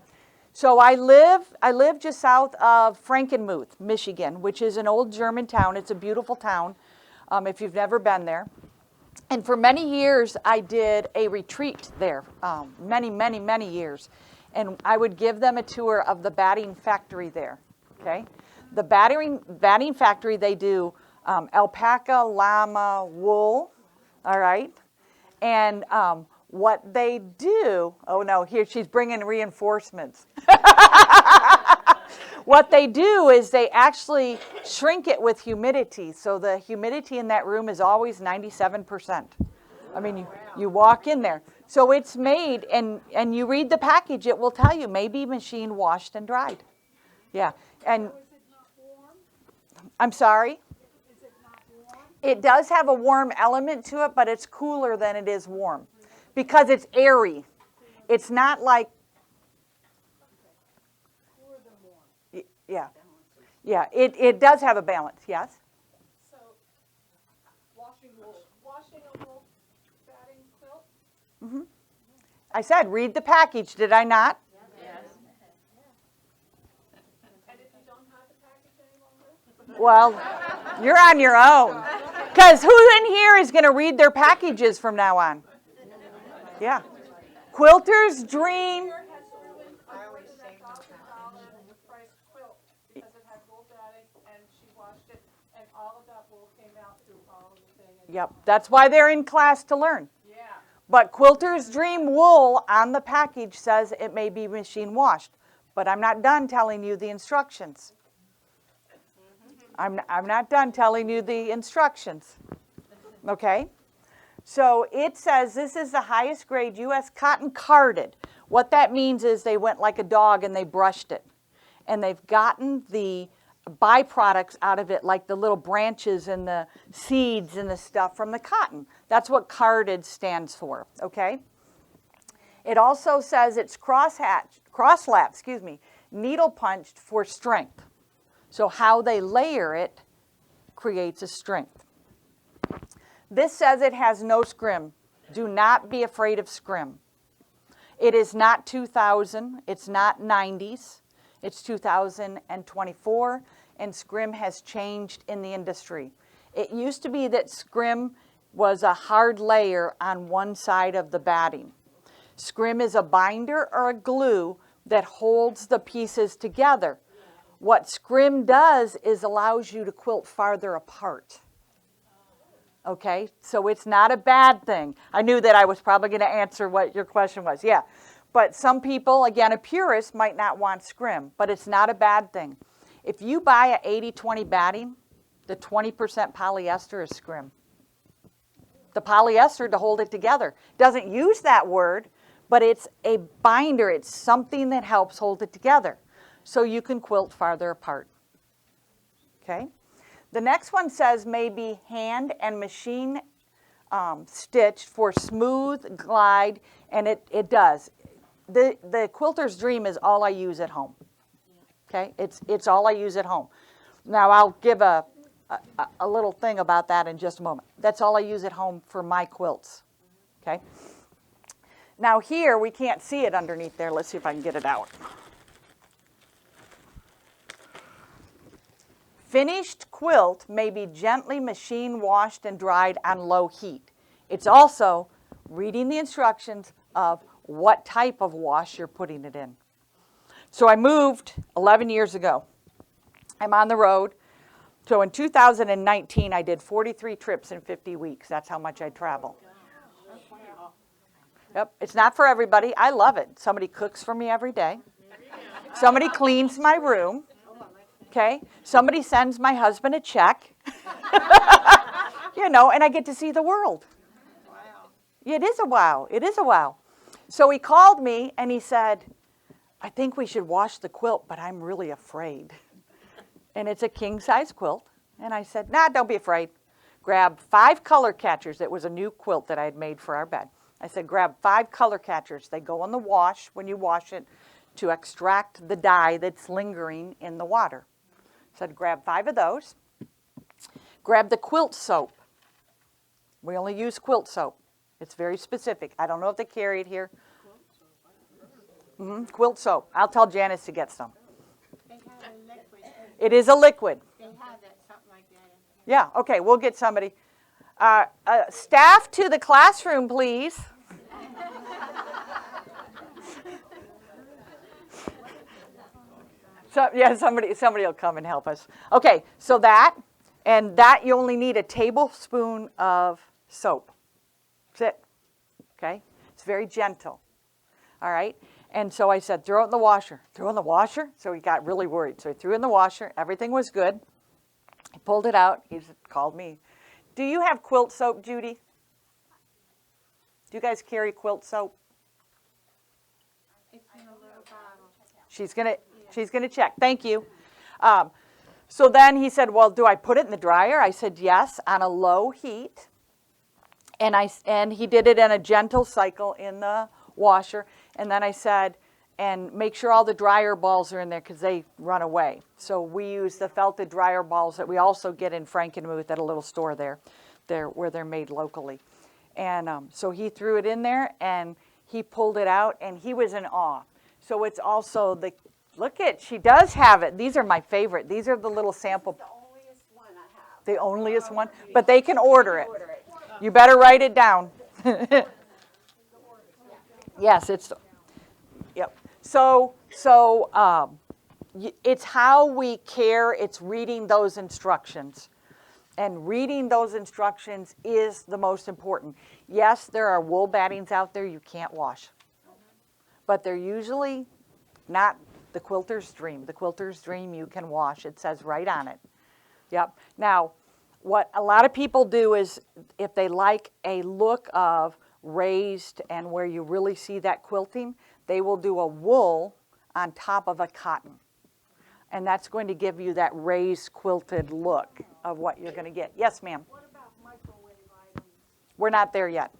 So I live just south of Frankenmuth, Michigan, which is an old German town. It's a beautiful town if you've never been there. And for many years, I did a retreat there, many years. And I would give them a tour of the batting factory there, okay? The batting factory, they do alpaca, llama, wool, all right? And what they do, oh no, here she's bringing reinforcements. What they do is they actually shrink it with humidity. So the humidity in that room is always 97%. I mean, you walk in there. So it's made, and you read the package, it will tell you, maybe machine washed and dried. Yeah, and I'm sorry? It does have a warm element to it, but it's cooler than it is warm because it's airy. It's not like, yeah, yeah. It does have a balance. Yes. So, washing a wool batting quilt? Mm-hmm. I said read the package. Did I not? Yes. And if you don't have the package any longer? Well, you're on your own. Because who in here is going to read their packages from now on? Yeah. Quilter's dream. I always say price quilt because it had wool batting and she washed it and all of that wool came out through all of the thing. Yep, that's why they're in class to learn. Yeah. But Quilter's Dream wool on the package says it may be machine washed. But I'm not done telling you the instructions. I'm not done telling you the instructions. Okay? So it says this is the highest grade U.S. cotton carded. What that means is they went like a dog and they brushed it. And they've gotten the byproducts out of it, like the little branches and the seeds and the stuff from the cotton. That's what carded stands for, okay? It also says it's cross-lap, needle punched for strength. So how they layer it creates a strength. This says it has no scrim. Do not be afraid of scrim. It is not 2000, it's not 90s, it's 2024, and scrim has changed in the industry. It used to be that scrim was a hard layer on one side of the batting. Scrim is a binder or a glue that holds the pieces together. What scrim does is allows you to quilt farther apart. Okay, so it's not a bad thing. I knew that I was probably going to answer what your question was. Yeah, but some people, again, a purist might not want scrim, but it's not a bad thing. If you buy a 80-20 batting, the 20% polyester is scrim. The polyester to hold it together. Doesn't use that word, but it's a binder. It's something that helps hold it together so you can quilt farther apart. Okay? The next one says maybe hand and machine stitched for smooth glide, and it does. The quilter's dream is all I use at home. Okay, it's all I use at home. Now I'll give a little thing about that in just a moment. That's all I use at home for my quilts. Okay. Now here we can't see it underneath there. Let's see if I can get it out. Finished quilt may be gently machine washed and dried on low heat. It's also reading the instructions of what type of wash you're putting it in. So I moved 11 years ago. I'm on the road. So in 2019, I did 43 trips in 50 weeks. That's how much I travel. Yep, it's not for everybody. I love it. Somebody cooks for me every day. Somebody cleans my room. Okay, somebody sends my husband a check. You know, and I get to see the world. It is a wow. It is a wow. So he called me and he said, I think we should wash the quilt, but I'm really afraid. And it's a king-size quilt. And I said, nah, don't be afraid. Grab 5 color catchers. It was a new quilt that I had made for our bed. I said, grab 5 color catchers. They go in the wash when you wash it to extract the dye that's lingering in the water. I said, grab 5 of those. Grab the quilt soap. We only use quilt soap. It's very specific. I don't know if they carry it here. Quilt soap. I'll tell Janice to get some. They have a liquid. It is a liquid. They have that, something like that. Yeah, okay, we'll get somebody. Staff to the classroom, please. So, yeah, somebody will come and help us. Okay, so that you only need a tablespoon of soap. That's it. Okay? It's very gentle. All right? And so I said, throw it in the washer. Throw it in the washer? So he got really worried. So he threw it in the washer. Everything was good. He pulled it out. He called me. Do you have quilt soap, Judy? Do you guys carry quilt soap? It's in a little bottle. She's gonna check. Thank you. So then he said, well, do I put it in the dryer? I said, yes, on a low heat. And he did it in a gentle cycle in the washer. And then I said, and make sure all the dryer balls are in there because they run away. So we use the felted dryer balls that we also get in Frankenmuth at a little store there where they're made locally. And so he threw it in there and he pulled it out and he was in awe. So it's also she does have it. These are my favorite. These are the little sample. The onlyest one I have. The onlyest one, but they can order it. You better write it down. Yes, yep. So it's how we care. It's reading those instructions. And reading those instructions is the most important. Yes, there are wool battings out there you can't wash. But they're usually not the quilter's dream. The quilter's dream you can wash. It says right on it. Yep. Now, what a lot of people do is if they like a look of raised and where you really see that quilting, they will do a wool on top of a cotton. And that's going to give you that raised quilted look of what you're going to get. Yes, ma'am? What about microwave items? We're not there yet.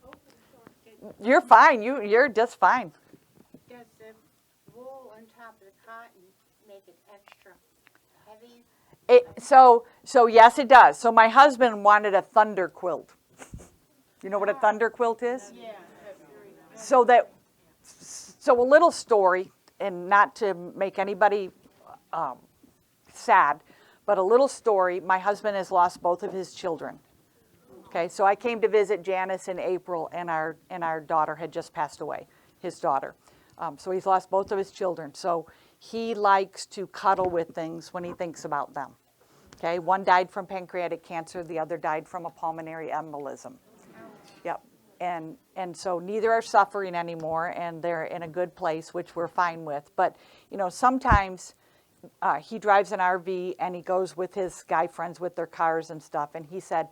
You're fine. You're just fine. Does the wool on top of the cotton make it extra heavy? So yes, it does. So my husband wanted a thunder quilt. You know what a thunder quilt is? Yeah. So a little story, and not to make anybody sad, but a little story. My husband has lost both of his children. Okay, so I came to visit Janice in April, and our daughter had just passed away, his daughter. So he's lost both of his children. So he likes to cuddle with things when he thinks about them. Okay, one died from pancreatic cancer, the other died from a pulmonary embolism. Yep, and so neither are suffering anymore, and they're in a good place, which we're fine with. But, you know, sometimes he drives an RV, and he goes with his guy friends with their cars and stuff, and he said,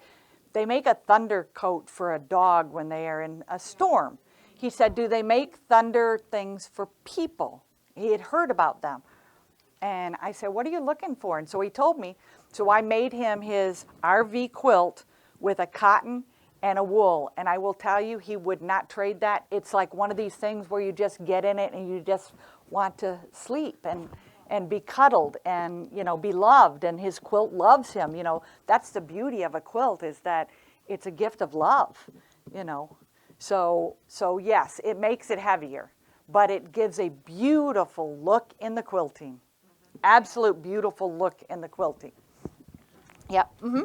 they make a thunder coat for a dog when they are in a storm. He said, do they make thunder things for people? He had heard about them. And I said, what are you looking for? And so he told me So I made him his RV quilt with a cotton and a wool. And I will tell you, he would not trade that. It's like one of these things where you just get in it and you just want to sleep and be cuddled and, you know, be loved. And his quilt loves him. You know, that's the beauty of a quilt, is that it's a gift of love, you know. So yes, it makes it heavier, but it gives a beautiful look in the quilting. Absolute beautiful look in the quilting. Yep. Mm-hmm.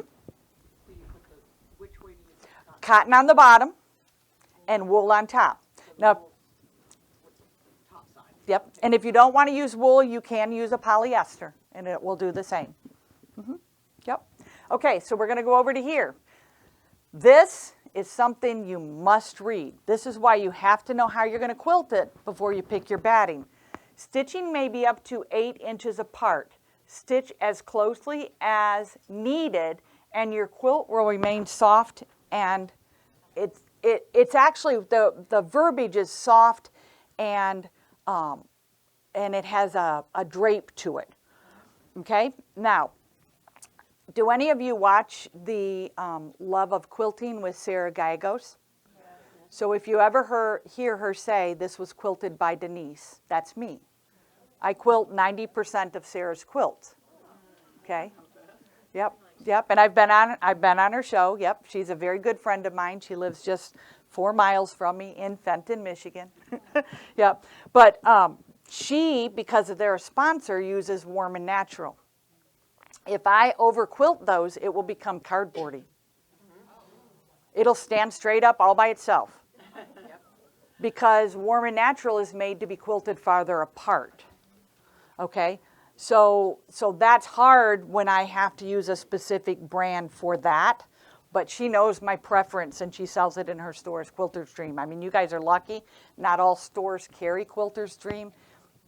Cotton on the bottom and wool on top. Now, yep. And if you don't want to use wool, you can use a polyester, and it will do the same. Mm-hmm. Yep. Okay, so we're going to go over to here. This is something you must read. This is why you have to know how you're going to quilt it before you pick your batting. Stitching may be up to 8 inches apart. Stitch as closely as needed, and your quilt will remain soft, and it's actually, the verbiage is soft, and it has a drape to it. Okay? Now, do any of you watch the Love of Quilting with Sarah Gallegos? So if you ever hear her say, this was quilted by Denise, that's me. I quilt 90% of Sarah's quilts. Okay? Yep, yep. And I've been on her show. Yep, she's a very good friend of mine. She lives just 4 miles from me in Fenton, Michigan. Yep. But she, because of their sponsor, uses Warm and Natural. If I over quilt those, it will become cardboardy. It'll stand straight up all by itself. Because Warm and Natural is made to be quilted farther apart. Okay? So that's hard when I have to use a specific brand for that. But she knows my preference, and she sells it in her stores, Quilter's Dream. I mean, you guys are lucky. Not all stores carry Quilter's Dream.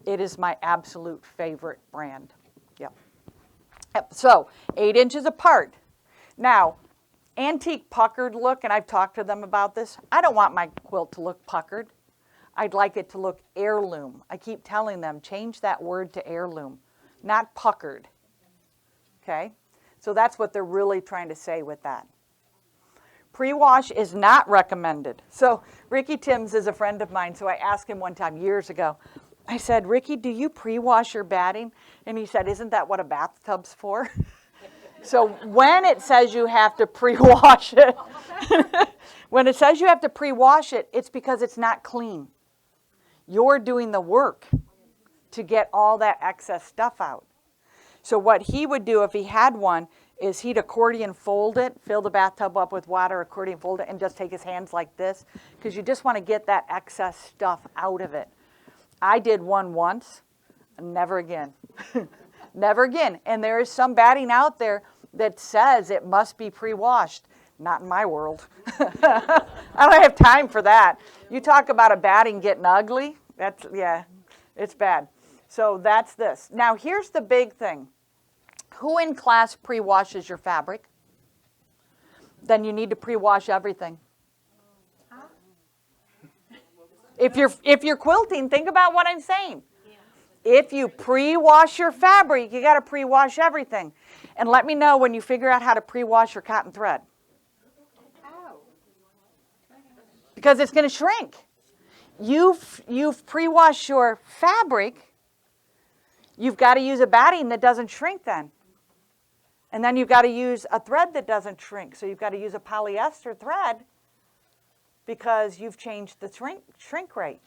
It is my absolute favorite brand. Yep. Yep. So 8 inches apart. Now, antique puckered look, and I've talked to them about this. I don't want my quilt to look puckered. I'd like it to look heirloom. I keep telling them, change that word to heirloom, not puckered. Okay? So that's what they're really trying to say with that. Pre-wash is not recommended. So Ricky Timms is a friend of mine, so I asked him one time years ago, I said, Ricky, do you pre-wash your batting? And he said, isn't that what a bathtub's for? So when it says you have to pre-wash it, when it says you have to pre-wash it, it's because it's not clean. You're doing the work to get all that excess stuff out. So what he would do if he had one is he'd accordion fold it, fill the bathtub up with water, accordion fold it, and just take his hands like this, because you just want to get that excess stuff out of it. I did one once, never again. Never again. And there is some batting out there that says it must be pre-washed. Not in my world. I don't have time for that. You talk about a batting getting ugly, yeah, it's bad. So that's this. Now here's the big thing. Who in class pre-washes your fabric? Then you need to pre-wash everything. If you're quilting, think about what I'm saying. If you pre-wash your fabric, you got to pre-wash everything. And let me know when you figure out how to pre-wash your cotton thread. Because it's going to shrink. You've pre-washed your fabric. You've got to use a batting that doesn't shrink then. And then you've got to use a thread that doesn't shrink. So you've got to use a polyester thread because you've changed the shrink rate.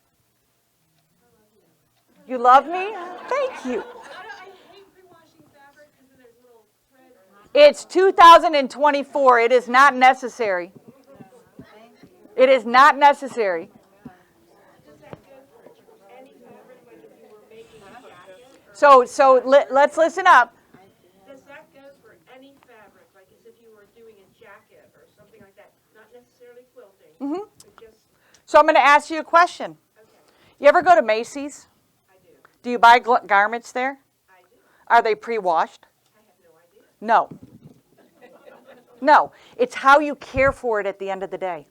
You love me? Thank you. It's 2024. It is not necessary. It is not necessary. So let's listen up. Does that go for any fabric, like as if you were doing a jacket or something like that? Not necessarily quilting, but just, So I'm going to ask you a question. okay, You ever go to Macy's? I do. Do you buy garments there? I do. Are they pre-washed? I have no idea. No. No. It's how you care for it at the end of the day.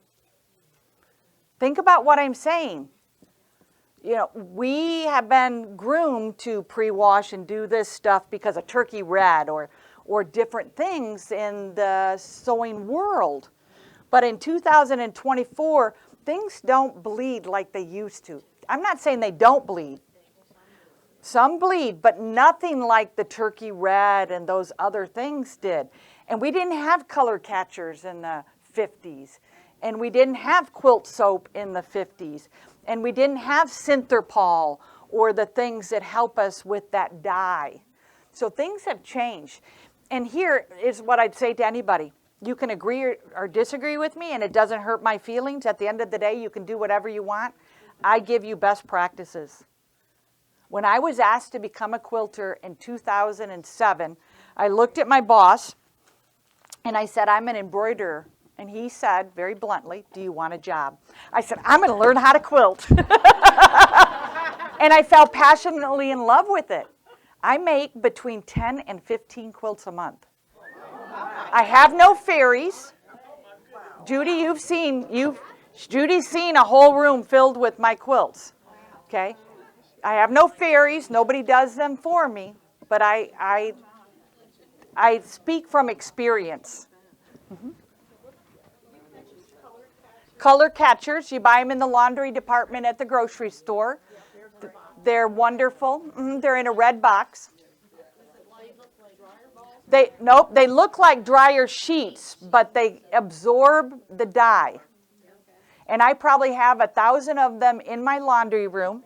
Think about what I'm saying. You know, we have been groomed to pre-wash and do this stuff because of turkey red or or different things in the sewing world. But in 2024, things don't bleed like they used to. I'm not saying they don't bleed. Some bleed, but nothing like the turkey red and those other things did. And we didn't have color catchers in the 50s. And we didn't have quilt soap in the 50s. And we didn't have Syntherpol or the things that help us with that dye. So things have changed. And here is what I'd say to anybody. You can agree or disagree with me, and it doesn't hurt my feelings. At the end of the day, you can do whatever you want. I give you best practices. When I was asked to become a quilter in 2007, I looked at my boss, and I said, I'm an embroiderer. And he said, very bluntly, do you want a job? I said, I'm going to learn how to quilt. And I fell passionately in love with it. I make between 10 and 15 quilts a month. I have no fairies. Judy, Judy's seen a whole room filled with my quilts. Okay? I have no fairies. Nobody does them for me. But I speak from experience. Mm-hmm. Color catchers, you buy them in the laundry department at the grocery store. They're wonderful. They're in a red box. They look like dryer sheets, but they absorb the dye. And I probably have 1,000 of them in my laundry room,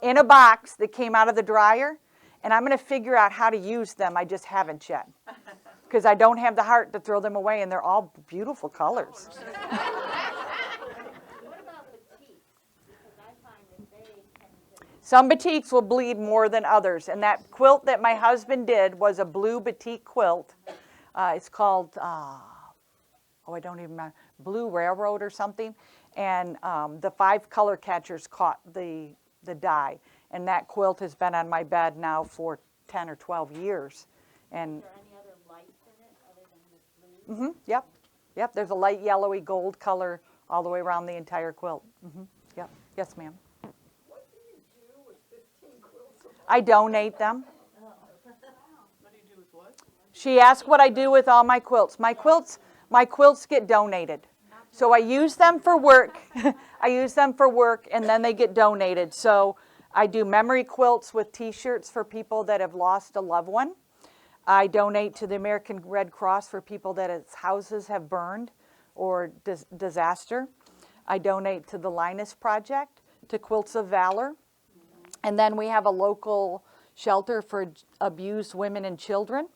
in a box that came out of the dryer. And I'm going to figure out how to use them. I just haven't yet. Because I don't have the heart to throw them away, and they're all beautiful colors. What about batiks? Because I find that they tend to. Some batiks will bleed more than others. And that quilt that my husband did was a blue batik quilt. It's called, I don't even remember, Blue Railroad or something. And the 5 color catchers caught the dye. And that quilt has been on my bed now for 10 or 12 years. And Is there any other lights in it other than the blue? Yep. There's a light yellowy gold color all the way around the entire quilt. Yep. Yes, ma'am. What do you do with 15 quilts a month? I donate them. What do you do with what? She asked what I do with all my quilts. My quilts get donated. So I use them for work. And then they get donated. So I do memory quilts with t-shirts for people that have lost a loved one. I donate to the American Red Cross for people that its houses have burned or disaster. I donate to the Linus Project, to Quilts of Valor. And then we have a local shelter for abused women and children,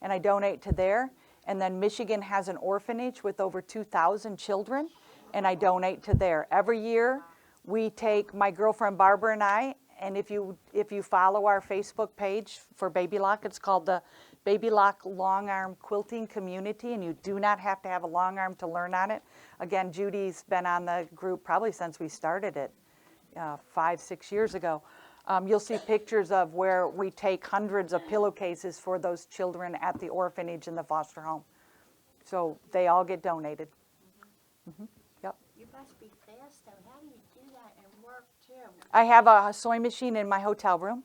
and I donate to there. And then Michigan has an orphanage with over 2,000 children, and I donate to there. Every year, we take, my girlfriend Barbara and I, and if you follow our Facebook page for Baby Lock, it's called the Baby Lock Long Arm Quilting Community, and you do not have to have a long arm to learn on it. Again, Judy's been on the group probably since we started it 5-6 years ago. You'll see pictures of where we take hundreds of pillowcases for those children at the orphanage and the foster home. So they all get donated. Yep. You must be fast though. How do you do that and work too? I have a sewing machine in my hotel room.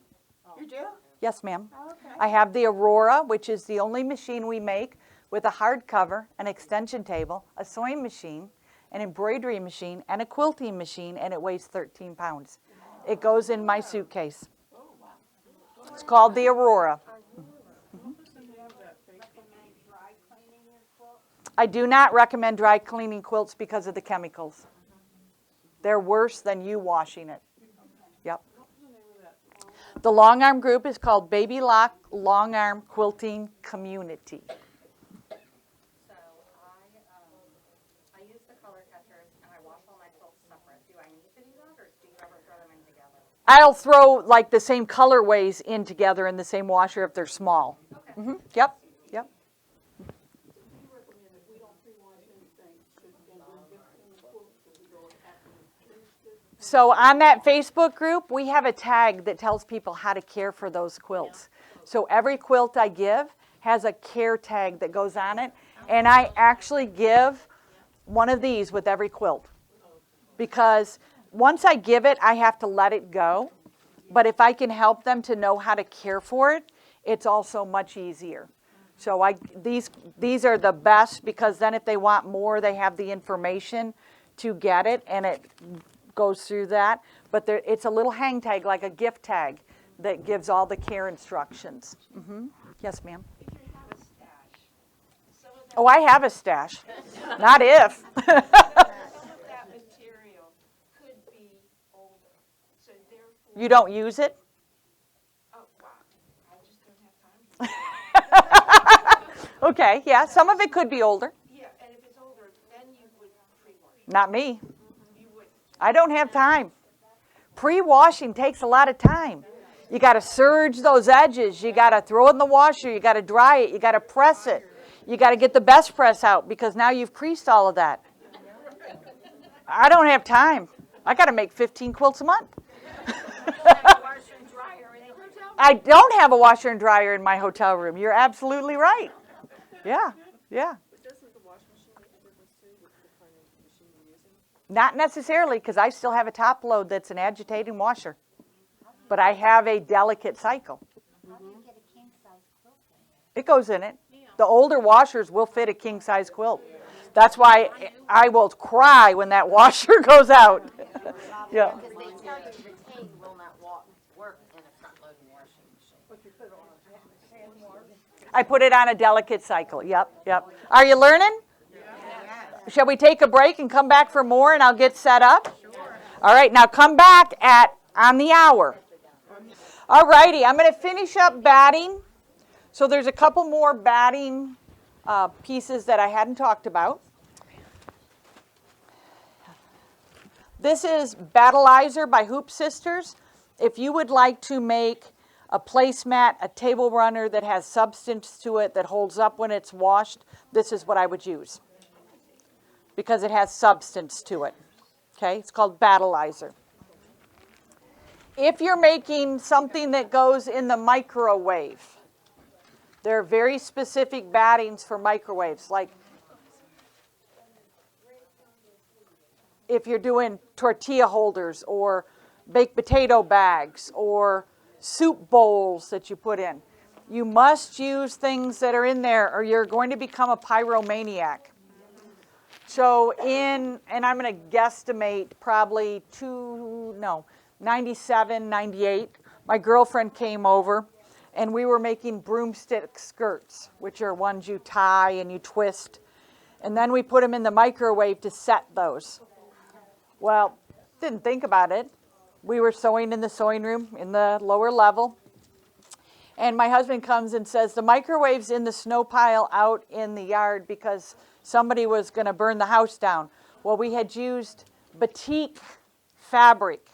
You do? Yes, ma'am. Oh, okay. I have the Aurora, which is the only machine we make with a hard cover, an extension table, a sewing machine, an embroidery machine, and a quilting machine, and it weighs 13 pounds. It goes in my suitcase. It's called the Aurora. Recommend dry cleaning your quilt? I do not recommend dry cleaning quilts because of the chemicals. They're worse than you washing it. Yep. The long arm group is called Baby Lock Long Arm Quilting Community. So I use the color catchers and I wash all my quilts separate. Do I need to do that or do you ever throw them in together? I'll throw like the same colorways in together in the same washer if they're small. Okay. Yep. So on that Facebook group, we have a tag that tells people how to care for those quilts. So every quilt I give has a care tag that goes on it. And I actually give one of these with every quilt. Because once I give it, I have to let it go. But if I can help them to know how to care for it, it's also much easier. So these are the best, because then if they want more, they have the information to get it, and it goes through that. But it's a little hang tag, like a gift tag, that gives all the care instructions. Yes, ma'am? If you have a stash, some of that, Oh, I have a stash. Not if. some of that material could be older, so therefore. You don't use it? Oh, wow, I just don't have time. Okay, yeah, some of it could be older. Yeah, and if it's older, then you would pre-wash. Not me. You would. I don't have time. Pre-washing takes a lot of time. You got to serge those edges. You got to throw it in the washer. You got to dry it. You got to press it. You got to get the best press out, because now you've creased all of that. I don't have time. I got to make 15 quilts a month. I don't have a washer and dryer in my hotel room. You're absolutely right. Yeah, yeah. Not necessarily, because I still have a top load that's an agitating washer. But I have a delicate cycle. How do you get a king size quilt in? It goes in it. The older washers will fit a king size quilt. That's why I will cry when that washer goes out. Yeah. Because they tell you the tank will not work in a front-loading washing machine. I put it on a delicate cycle. Yep, yep. Are you learning? Shall we take a break and come back for more, and I'll get set up? All right, now come back on the hour. All righty, I'm going to finish up batting. So there's a couple more batting pieces that I hadn't talked about. This is Battleizer by Hoop Sisters. If you would like to make a placemat, a table runner that has substance to it, that holds up when it's washed, this is what I would use, because it has substance to it. Okay, it's called Battleizer. If you're making something that goes in the microwave, there are very specific battings for microwaves, like if you're doing tortilla holders or baked potato bags or soup bowls that you put in. You must use things that are in there, or you're going to become a pyromaniac. So and I'm going to guesstimate probably 97, 98, my girlfriend came over, and we were making broomstick skirts, which are ones you tie and you twist. And then we put them in the microwave to set those. Well, didn't think about it. We were sewing in the sewing room in the lower level. And my husband comes and says, the microwave's in the snow pile out in the yard because somebody was going to burn the house down. Well, we had used batik fabric.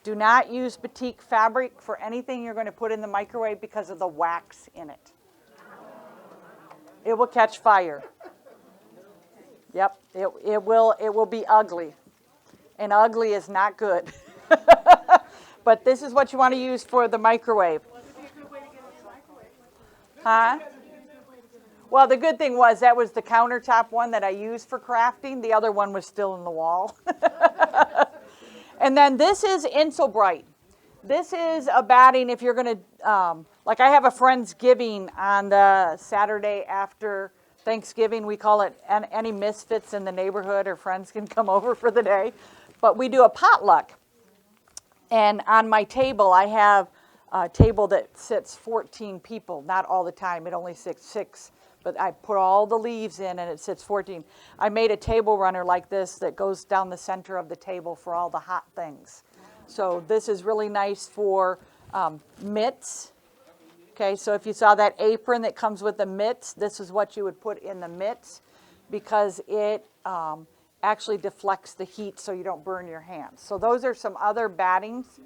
Do not use batik fabric for anything you're going to put in the microwave because of the wax in it. It will catch fire. Yep, it will be ugly. And ugly is not good. But this is what you want to use for the microwave. Huh? Well, the good thing was that was the countertop one that I used for crafting. The other one was still in the wall. And then this is Insulbright. This is a batting if you're going to, like I have a Friendsgiving on the Saturday after Thanksgiving. We call it any misfits in the neighborhood or friends can come over for the day. But we do a potluck. And on my table, I have a table that sits 14 people. Not all the time. It only sits 6. But I put all the leaves in and it sits 14. I made a table runner like this that goes down the center of the table for all the hot things. So this is really nice for mitts. Okay, so if you saw that apron that comes with the mitts, this is what you would put in the mitts because it actually deflects the heat so you don't burn your hands. So those are some other battings.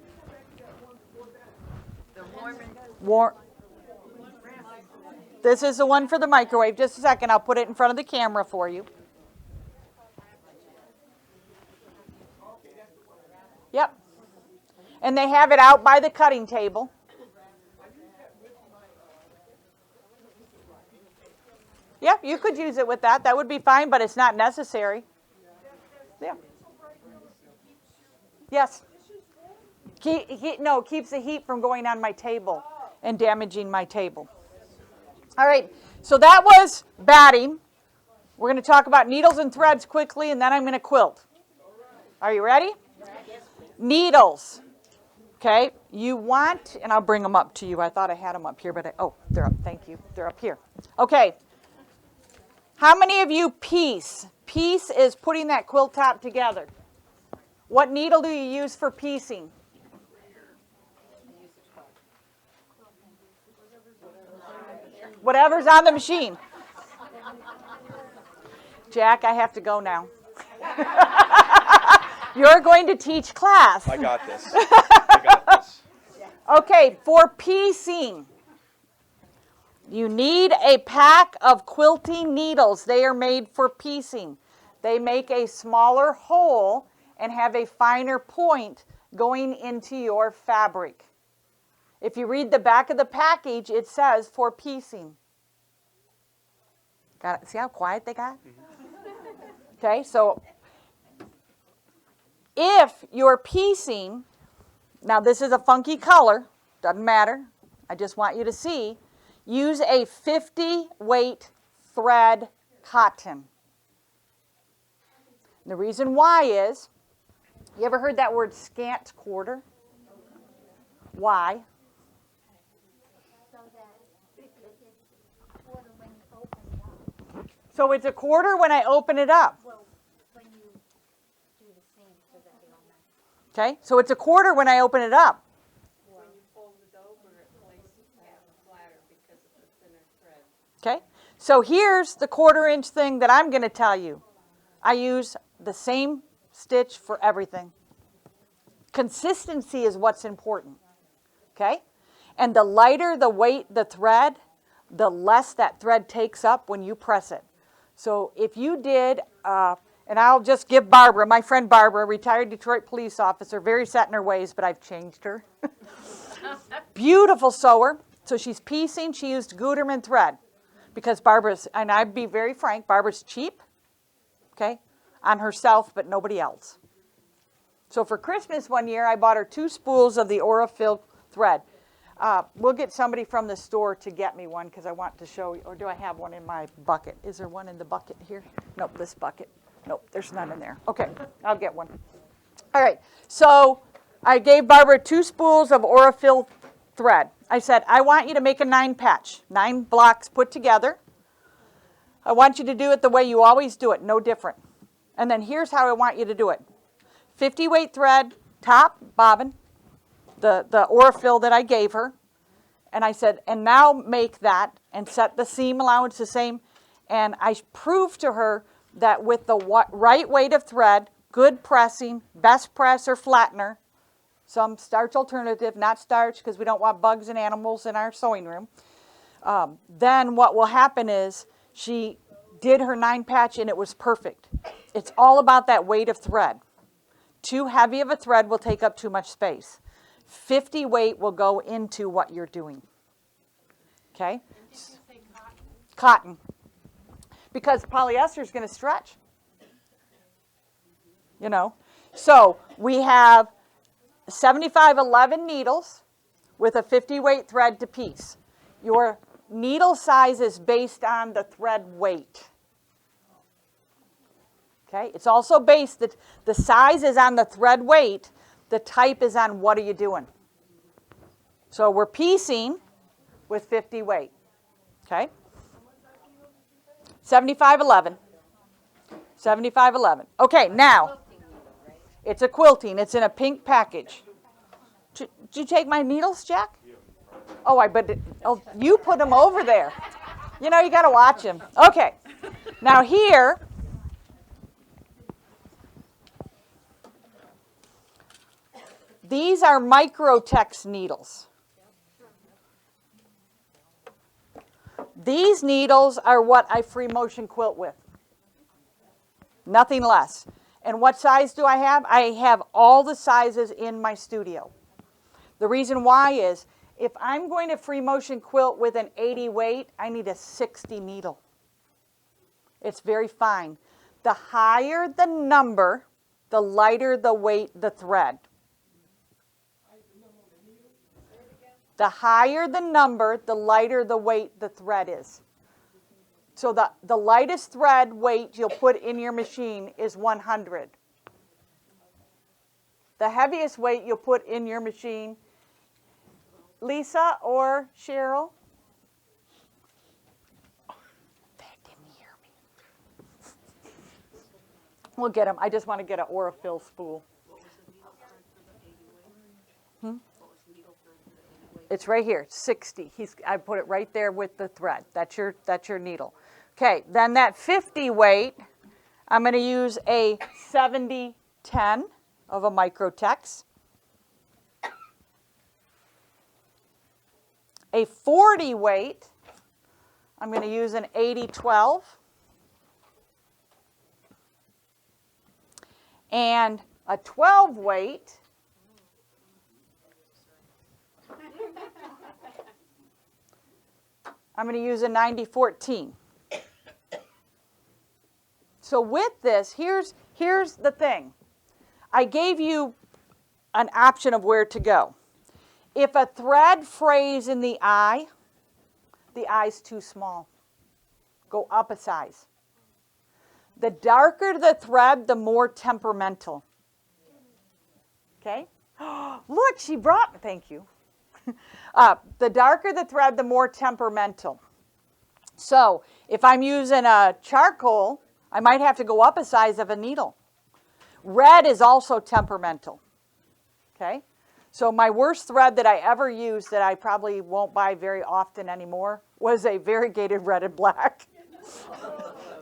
This is the one for the microwave. Just a second, I'll put it in front of the camera for you. Yep. And they have it out by the cutting table. Yeah, you could use it with that. That would be fine, but it's not necessary. Yeah. Yes. No, it keeps the heat from going on my table and damaging my table. All right, so that was batting. We're going to talk about needles and threads quickly, and then I'm going to quilt. Are you ready? Needles. Okay, you want, and I'll bring them up to you. I thought I had them up here, but they're up. Thank you. They're up here. Okay. How many of you piece? Piece is putting that quilt top together. What needle do you use for piecing? Whatever's on the machine. Jack, I have to go now. You're going to teach class. I got this. I got this. Okay, for piecing, you need a pack of quilting needles. They are made for piecing. They make a smaller hole and have a finer point going into your fabric. If you read the back of the package, it says for piecing. Got it? See how quiet they got? Okay, so if you're piecing, now this is a funky color, doesn't matter. I just want you to see. Use a 50 weight thread cotton. The reason why is, you ever heard that word scant quarter? Why? So that it's quarter when you open it up. So it's a quarter when I open it up. Well, when you do the seam so that it'll not. Okay, so it's a quarter when I open it up. When you fold it over, it lays flatter because of the thinner thread. Okay, so here's the 1/4 inch thing that I'm going to tell you. I use the same stitch for everything. Consistency is what's important. Okay, and the lighter the weight, the thread, the less that thread takes up when you press it. So if you did, and I'll just give Barbara, my friend Barbara, retired Detroit police officer, very set in her ways, but I've changed her. Beautiful sewer. So she's piecing, she used Gutermann thread. Because Barbara's, and I'd be very frank, Barbara's cheap, okay, on herself, but nobody else. So for Christmas one year, I bought her 2 spools of the Aurifil thread. We'll get somebody from the store to get me one because I want to show you, or do I have one in my bucket? Is there one in the bucket here? Nope, this bucket. Nope, there's none in there. Okay, I'll get one. All right, so I gave Barbara 2 spools of Aurifil thread. I said, I want you to make a 9 patch, 9 blocks put together. I want you to do it the way you always do it, no different. And then here's how I want you to do it. 50 weight thread, top, bobbin, the Aurifil that I gave her. And I said, and now make that and set the seam allowance the same. And I proved to her that with the right weight of thread, good pressing, best press or flattener, some starch alternative, not starch because we don't want bugs and animals in our sewing room. Then what will happen is she did her 9 patch and it was perfect. It's all about that weight of thread. Too heavy of a thread will take up too much space. 50 weight will go into what you're doing. Okay? Cotton. Because polyester is going to stretch. You know. So we have 7511 needles with a 50 weight thread to piece. Your needle size is based on the thread weight. Okay? It's also based, the size is on the thread weight, the type is on what are you doing. So we're piecing with 50 weight. Okay? 7511. 7511. Okay, now, it's a quilting. It's in a pink package. Did you take my needles, Jack? Oh, you put them over there. You know, you got to watch them. Okay. Now here, these are Microtex needles. These needles are what I free motion quilt with. Nothing less. And what size do I have? I have all the sizes in my studio. The reason why is, if I'm going to free motion quilt with an 80 weight, I need a 60 needle. It's very fine. The higher the number, the lighter the weight, the thread. The higher the number, the lighter the weight the thread is. So the lightest thread weight you'll put in your machine is 100. The heaviest weight you'll put in your machine, Lisa or Cheryl? They didn't hear me. We'll get them. I just want to get an Aurifil spool. It's right here, 60. I put it right there with the thread. That's your needle. Okay, then that 50 weight, I'm going to use a 70-10 of a Microtex. A 40 weight, I'm going to use an 80-12. And a 12 weight, I'm going to use a 90-14. So with this, here's the thing. I gave you an option of where to go. If a thread frays in the eye's too small. Go up a size. The darker the thread, the more temperamental. Okay? Look, she brought, thank you. The darker the thread, the more temperamental. So if I'm using a charcoal, I might have to go up a size of a needle. Red is also temperamental. Okay? So my worst thread that I ever used that I probably won't buy very often anymore was a variegated red and black.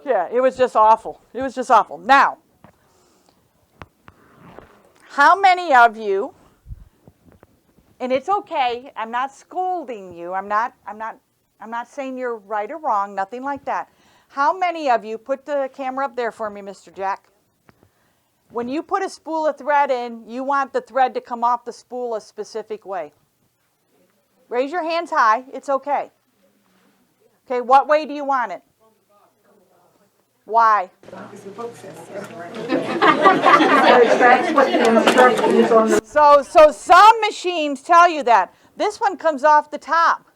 Yeah, it was just awful. It was just awful. Now, how many of you, and it's okay, I'm not scolding you, I'm not saying you're right or wrong, nothing like that. How many of you, put the camera up there for me, Mr. Jack. When you put a spool of thread in, you want the thread to come off the spool a specific way. Raise your hands high, it's okay. Okay, what way do you want it? Why? So some machines tell you that. This one comes off the top.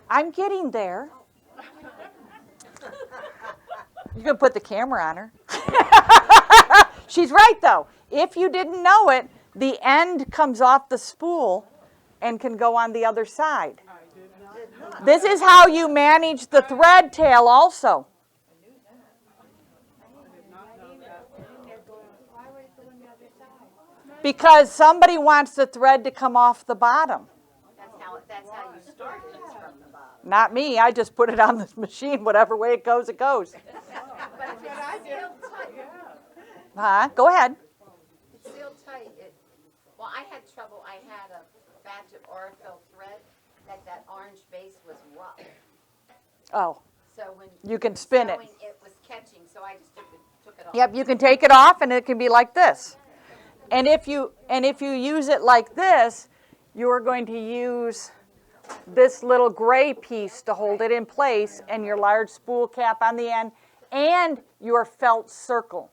I'm getting there. You can put the camera on her. She's right though. If you didn't know it, the end comes off the spool and can go on the other side. This is how you manage the thread tail also. Because somebody wants the thread to come off the bottom. That's how you started, is from the bottom. Not me. I just put it on this machine. Whatever way it goes, it goes. But if it's sealed tight, Huh? Go ahead. it's sealed tight, well, I had trouble, I had a batch of Aurifil thread, that orange base was rough. Oh, So when you can spin it. sewing, it was catching, so I just took it off. Yep, you can take it off and it can be like this. And if you use it like this, you're going to use this little gray piece to hold it in place and your large spool cap on the end and your felt circle.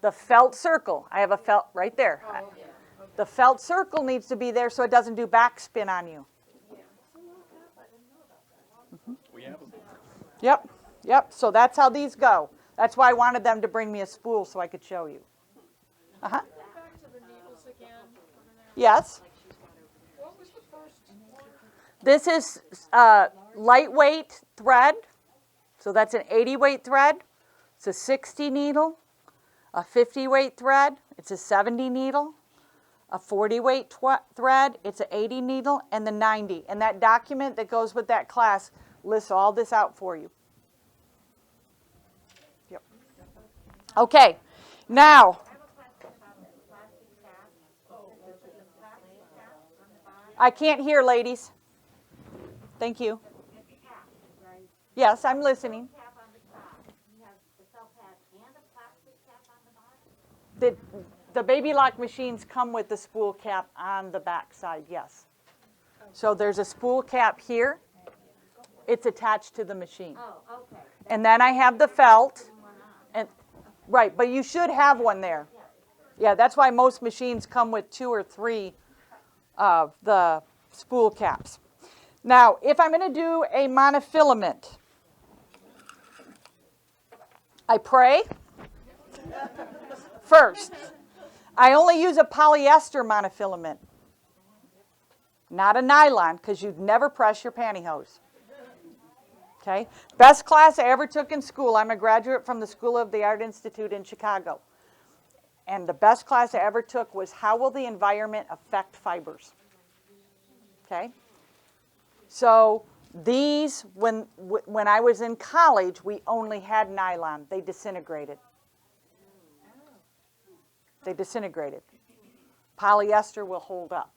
The felt circle. I have a felt right there. The felt circle needs to be there so it doesn't do backspin on you. We have them. Yep. So that's how these go. That's why I wanted them to bring me a spool so I could show you. Uh-huh. Back to the needles again over there. Yes. What was the first? This is lightweight thread. So that's an 80 weight thread. It's a 60 needle. A 50 weight thread. It's a 70 needle. A 40 weight thread. It's an 80 needle. And the 90. And that document that goes with that class lists all this out for you. Yep. Okay. Now, I can't hear, ladies. Thank you. Yes, I'm listening. The baby lock machines come with the spool cap on the back side, yes. So there's a spool cap here. It's attached to the machine. Oh, okay. And then I have the felt. And right, but you should have one there. Yeah, that's why most machines come with 2 or 3 of the spool caps. Now, if I'm going to do a monofilament, I pray first. I only use a polyester monofilament, not a nylon, because you'd never press your pantyhose. Okay? Best class I ever took in school. I'm a graduate from the School of the Art Institute in Chicago. And the best class I ever took was how will the environment affect fibers? Okay? So these, when I was in college, we only had nylon. They disintegrated. They disintegrated. Polyester will hold up.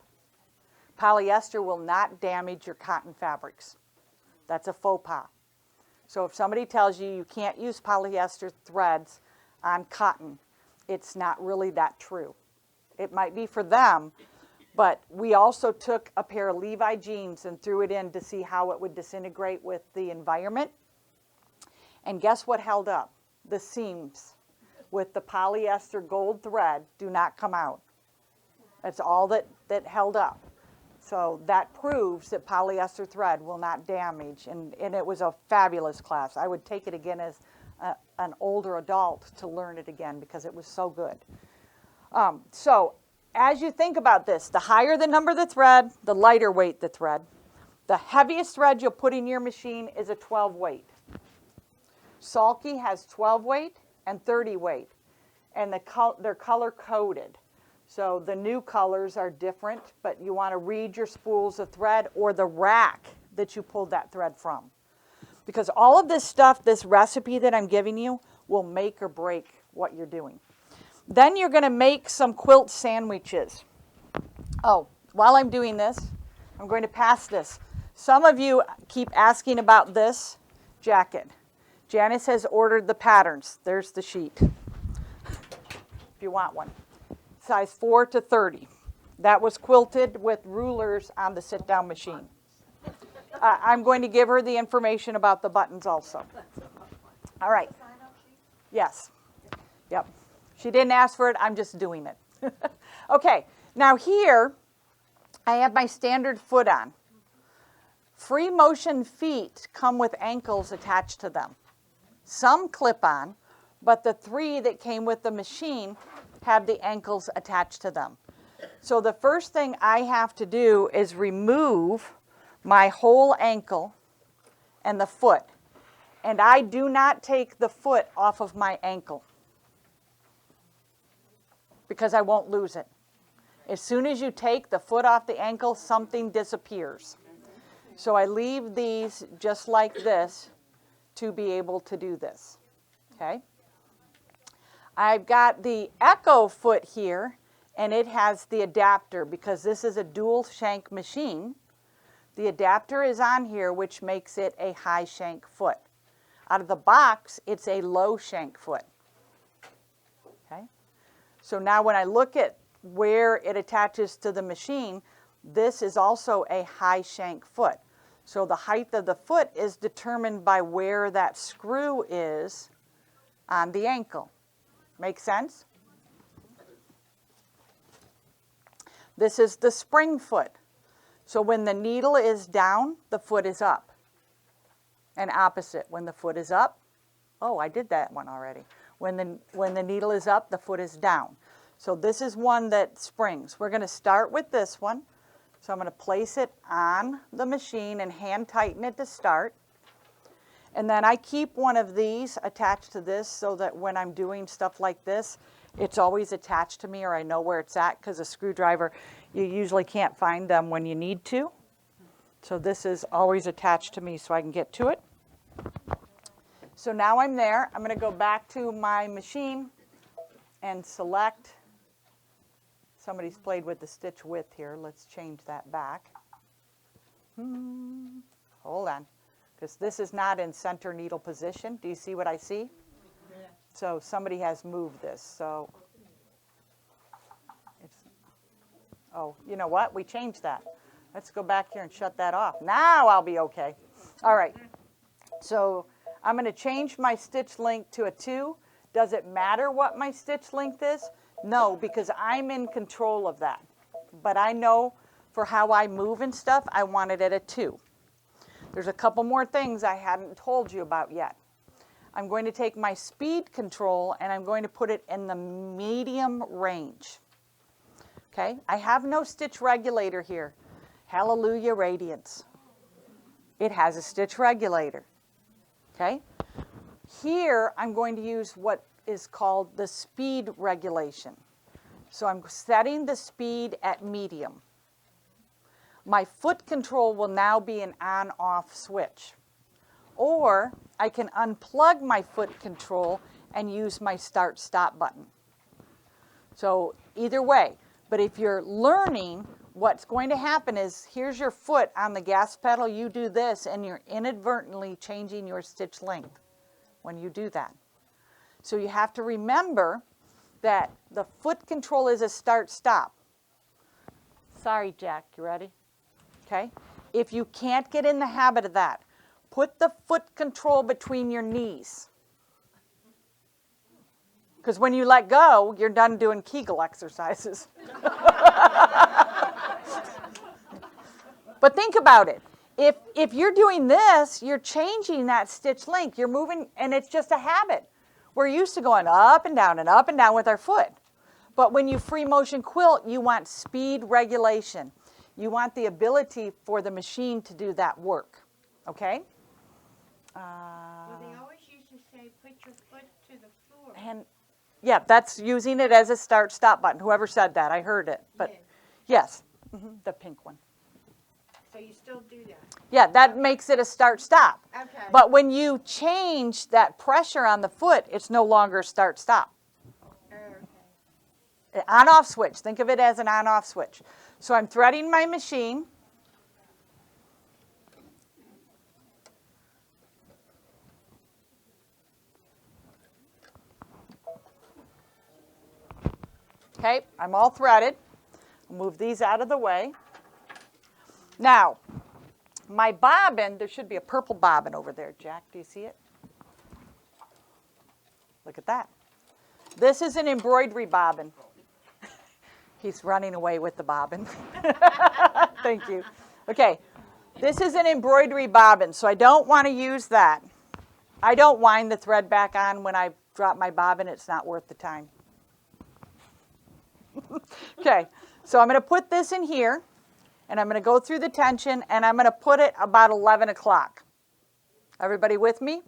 Polyester will not damage your cotton fabrics. That's a faux pas. So if somebody tells you you can't use polyester threads on cotton, it's not really that true. It might be for them, but we also took a pair of Levi jeans and threw it in to see how it would disintegrate with the environment. And guess what held up? The seams with the polyester gold thread do not come out. That's all that held up. So that proves that polyester thread will not damage, and it was a fabulous class. I would take it again as an older adult to learn it again because it was so good. So as you think about this, the higher the number of the thread, the lighter weight the thread. The heaviest thread you'll put in your machine is a 12 weight. Sulky has 12 weight and 30 weight, and they're color coded. So the new colors are different, but you want to read your spools of thread or the rack that you pulled that thread from. Because all of this stuff, this recipe that I'm giving you, will make or break what you're doing. Then you're going to make some quilt sandwiches. Oh, while I'm doing this, I'm going to pass this. Some of you keep asking about this jacket. Janice has ordered the patterns. There's the sheet, if you want one. Size 4 to 30. That was quilted with rulers on the sit-down machine. I'm going to give her the information about the buttons also. All right. Yes. Yep. She didn't ask for it. I'm just doing it. Okay. Now here, I have my standard foot on. Free motion feet come with ankles attached to them. Some clip on, but the 3 that came with the machine have the ankles attached to them. So the first thing I have to do is remove my whole ankle and the foot. And I do not take the foot off of my ankle because I won't lose it. As soon as you take the foot off the ankle, something disappears. So I leave these just like this to be able to do this. Okay? I've got the Echo foot here, and it has the adapter because this is a dual shank machine. The adapter is on here, which makes it a high shank foot. Out of the box, it's a low shank foot. Okay? So now when I look at where it attaches to the machine, this is also a high shank foot. So the height of the foot is determined by where that screw is on the ankle. Make sense? This is the spring foot. So when the needle is down, the foot is up. And opposite, when the foot is up, oh, I did that one already. When the needle is up, the foot is down. So this is one that springs. We're going to start with this one. So I'm going to place it on the machine and hand tighten it to start. And then I keep one of these attached to this so that when I'm doing stuff like this, it's always attached to me or I know where it's at, because a screwdriver, you usually can't find them when you need to. So this is always attached to me so I can get to it. So now I'm there. I'm going to go back to my machine and select. Somebody's played with the stitch width here. Let's change that back. Hold on. Because this is not in center needle position. Do you see what I see? Yeah. So somebody has moved this. So it's, oh, you know what? We changed that. Let's go back here and shut that off. Now I'll be okay. All right. So I'm going to change my stitch length to a 2. Does it matter what my stitch length is? No, because I'm in control of that. But I know for how I move and stuff, I want it at a 2. There's a couple more things I hadn't told you about yet. I'm going to take my speed control and I'm going to put it in the medium range. Okay, I have no stitch regulator here. Hallelujah Radiance. It has a stitch regulator. Okay, here I'm going to use what is called the speed regulation. So I'm setting the speed at medium. My foot control will now be an on-off switch. Or I can unplug my foot control and use my start-stop button. So either way, but if you're learning, what's going to happen is here's your foot on the gas pedal, you do this, and you're inadvertently changing your stitch length when you do that. So you have to remember that the foot control is a start-stop. Sorry, Jack, you ready? Okay? If you can't get in the habit of that, put the foot control between your knees. Because when you let go, you're done doing Kegel exercises. But think about it. If you're doing this, you're changing that stitch length. You're moving, and it's just a habit. We're used to going up and down with our foot. But when you free motion quilt, you want speed regulation. You want the ability for the machine to do that work. Okay? Well, they always used to say, put your foot to the floor. And yeah, that's using it as a start-stop button. Whoever said that, I heard it. But yes, the pink one. So you still do that? Yeah, that makes it a start-stop. Okay. But when you change that pressure on the foot, it's no longer start-stop. Okay. On-off switch. Think of it as an on-off switch. So I'm threading my machine. Okay, I'm all threaded. I'll move these out of the way. Now, my bobbin, there should be a purple bobbin over there, Jack. Do you see it? Look at that. This is an embroidery bobbin. He's running away with the bobbin. Thank you. Okay, this is an embroidery bobbin, so I don't want to use that. I don't wind the thread back on when I drop my bobbin. It's not worth the time. Okay, so I'm going to put this in here, and I'm going to go through the tension, and I'm going to put it about 11 o'clock. Everybody with me?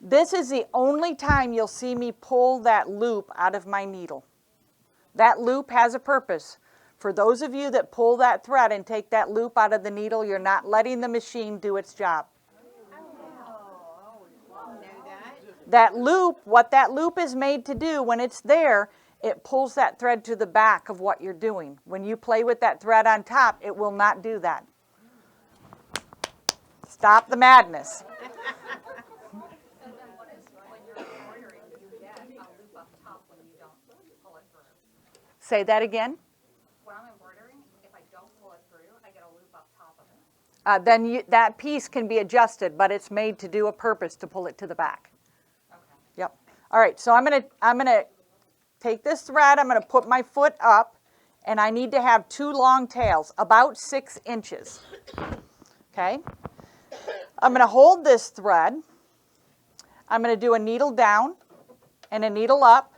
This is the only time you'll see me pull that loop out of my needle. That loop has a purpose. For those of you that pull that thread and take that loop out of the needle, you're not letting the machine do its job. That loop, what that loop is made to do when it's there, it pulls that thread to the back of what you're doing. When you play with that thread on top, it will not do that. Stop the madness. Say that again. When I'm embroidering, if I don't pull it through, I get a loop up top of it. Then that piece can be adjusted, but it's made to do a purpose to pull it to the back. Okay. Yep. All right, so I'm gonna take this thread, I'm gonna put my foot up, and I need to have 2 long tails, about 6 inches. Okay? I'm gonna hold this thread. I'm gonna do a needle down and a needle up,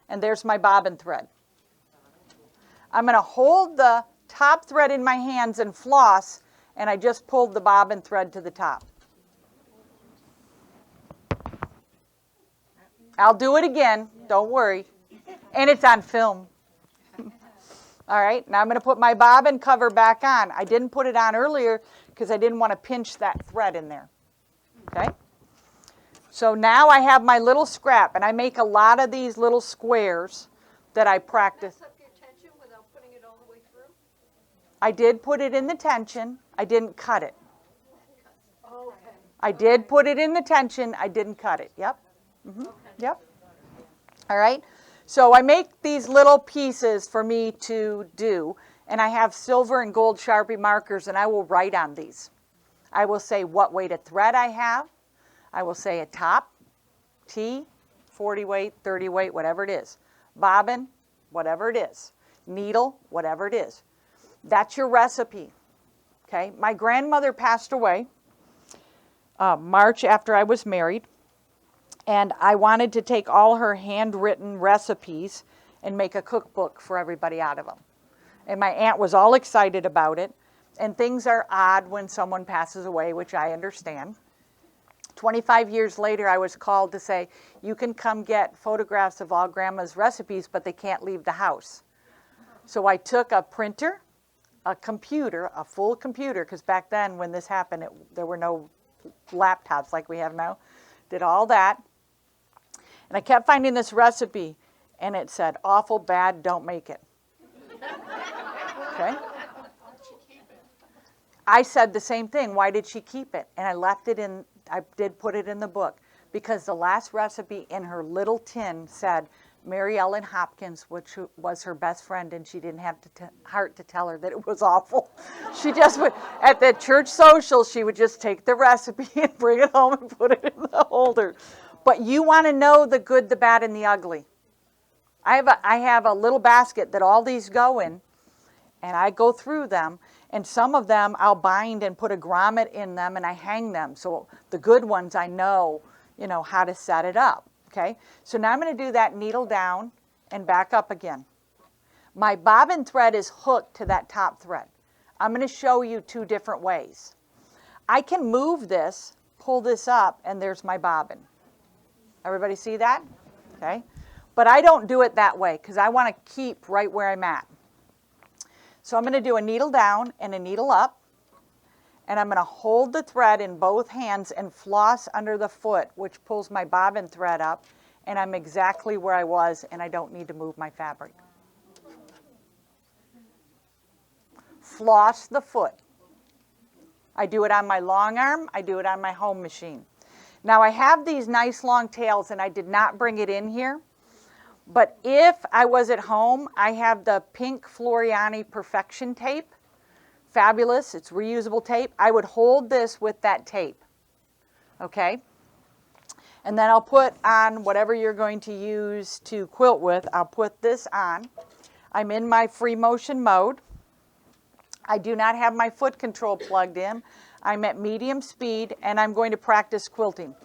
and there's my bobbin thread. I'm gonna hold the top thread in my hands and floss, and I just pulled the bobbin thread to the top. I'll do it again, don't worry. And it's on film. All right, now I'm going to put my bobbin cover back on. I didn't put it on earlier because I didn't want to pinch that thread in there. Okay? So now I have my little scrap, and I make a lot of these little squares that I practice. Mess up your tension without putting it all the way through? I did put it in the tension. I didn't cut it. Oh, okay. I did put it in the tension. I didn't cut it. Yep. Yep. All right. So I make these little pieces for me to do, and I have silver and gold Sharpie markers, and I will write on these. I will say what weight of thread I have. I will say a top, T, 40 weight, 30 weight, whatever it is. Bobbin, whatever it is. Needle, whatever it is. That's your recipe. Okay, my grandmother passed away March after I was married, and I wanted to take all her handwritten recipes and make a cookbook for everybody out of them. And my aunt was all excited about it, and things are odd when someone passes away, which I understand. 25 years later, I was called to say, you can come get photographs of all Grandma's recipes, but they can't leave the house. So I took a printer, a computer, a full computer, because back then when this happened, there were no laptops like we have now. Did all that. And I kept finding this recipe, and it said, awful bad, don't make it. Okay? I said the same thing. Why did she keep it? And I left it in, I did put it in the book, because the last recipe in her little tin said, Mary Ellen Hopkins, which was her best friend, and she didn't have the heart to tell her that it was awful. She just would, at the church social, she would just take the recipe and bring it home and put it in the holder. But you want to know the good, the bad, and the ugly. I have a little basket that all these go in, and I go through them, and some of them I'll bind and put a grommet in them, and I hang them. So the good ones I know, how to set it up. Okay, so now I'm going to do that needle down and back up again. My bobbin thread is hooked to that top thread. I'm going to show you two different ways. I can move this, pull this up, and there's my bobbin. Everybody see that? Okay, but I don't do it that way because I want to keep right where I'm at. So I'm going to do a needle down and a needle up, and I'm going to hold the thread in both hands and floss under the foot, which pulls my bobbin thread up, and I'm exactly where I was, and I don't need to move my fabric. Floss the foot. I do it on my long arm, I do it on my home machine. Now I have these nice long tails, and I did not bring it in here, but if I was at home, I have the pink Floriani Perfection tape. Fabulous, it's reusable tape. I would hold this with that tape, okay? And then I'll put on whatever you're going to use to quilt with. I'll put this on. I'm in my free motion mode. I do not have my foot control plugged in. I'm at medium speed, and I'm going to practice quilting.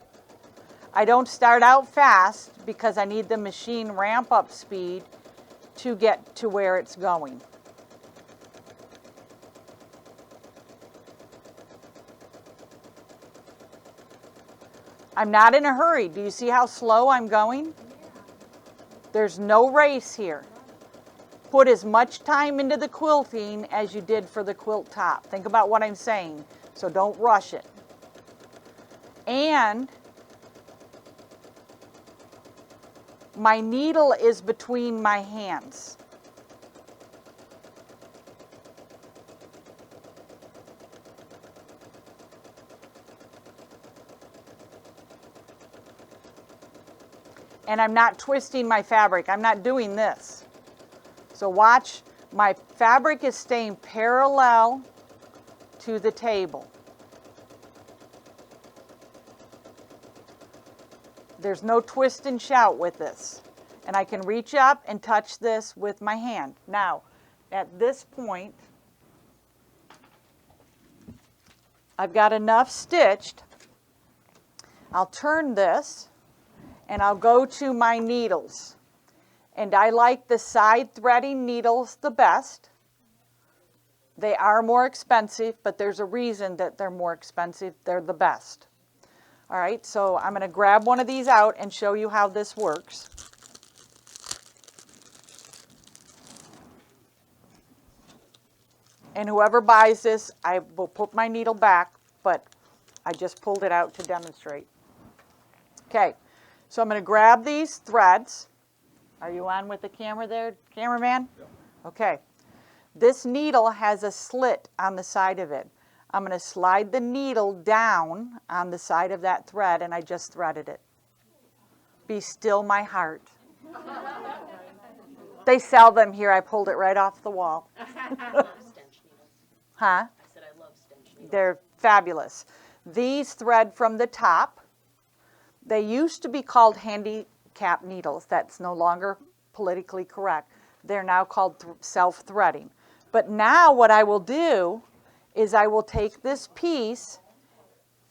I don't start out fast because I need the machine ramp up speed to get to where it's going. I'm not in a hurry. Do you see how slow I'm going? There's no race here. Put as much time into the quilting as you did for the quilt top. Think about what I'm saying, so don't rush it. And my needle is between my hands. And I'm not twisting my fabric. I'm not doing this. So watch, my fabric is staying parallel to the table. There's no twist and shout with this. And I can reach up and touch this with my hand. Now, at this point, I've got enough stitched. I'll turn this, and I'll go to my needles. And I like the side threading needles the best. They are more expensive, but there's a reason that they're more expensive. They're the best. All right, so I'm going to grab one of these out and show you how this works. And whoever buys this, I will put my needle back, but I just pulled it out to demonstrate. Okay, so I'm going to grab these threads. Are you on with the camera there, cameraman? Yeah. Okay. This needle has a slit on the side of it. I'm going to slide the needle down on the side of that thread, and I just threaded it. Be still, my heart. They sell them here. I pulled it right off the wall. Huh? I said I love stench needles. They're fabulous. These thread from the top. They used to be called handicap needles. That's no longer politically correct. They're now called self-threading. But now what I will do is I will take this piece,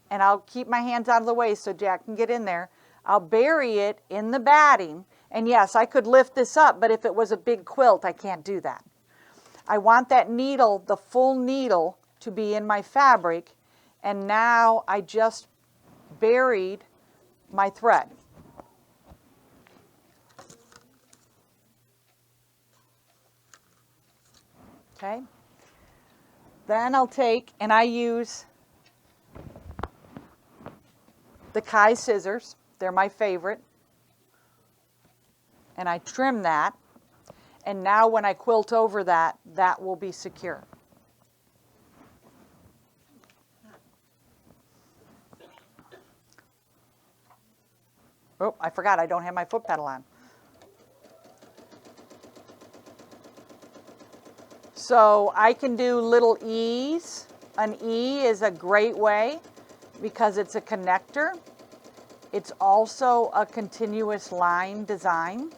and I'll keep my hands out of the way so Jack can get in there. I'll bury it in the batting. And yes, I could lift this up, but if it was a big quilt, I can't do that. I want that needle, the full needle, to be in my fabric. And now I just buried my thread. Okay. Then I'll take, and I use the Kai scissors. They're my favorite. And I trim that. And now when I quilt over that, that will be secure. Oh, I forgot I don't have my foot pedal on. So I can do little E's. An E is a great way because it's a connector. It's also a continuous line design.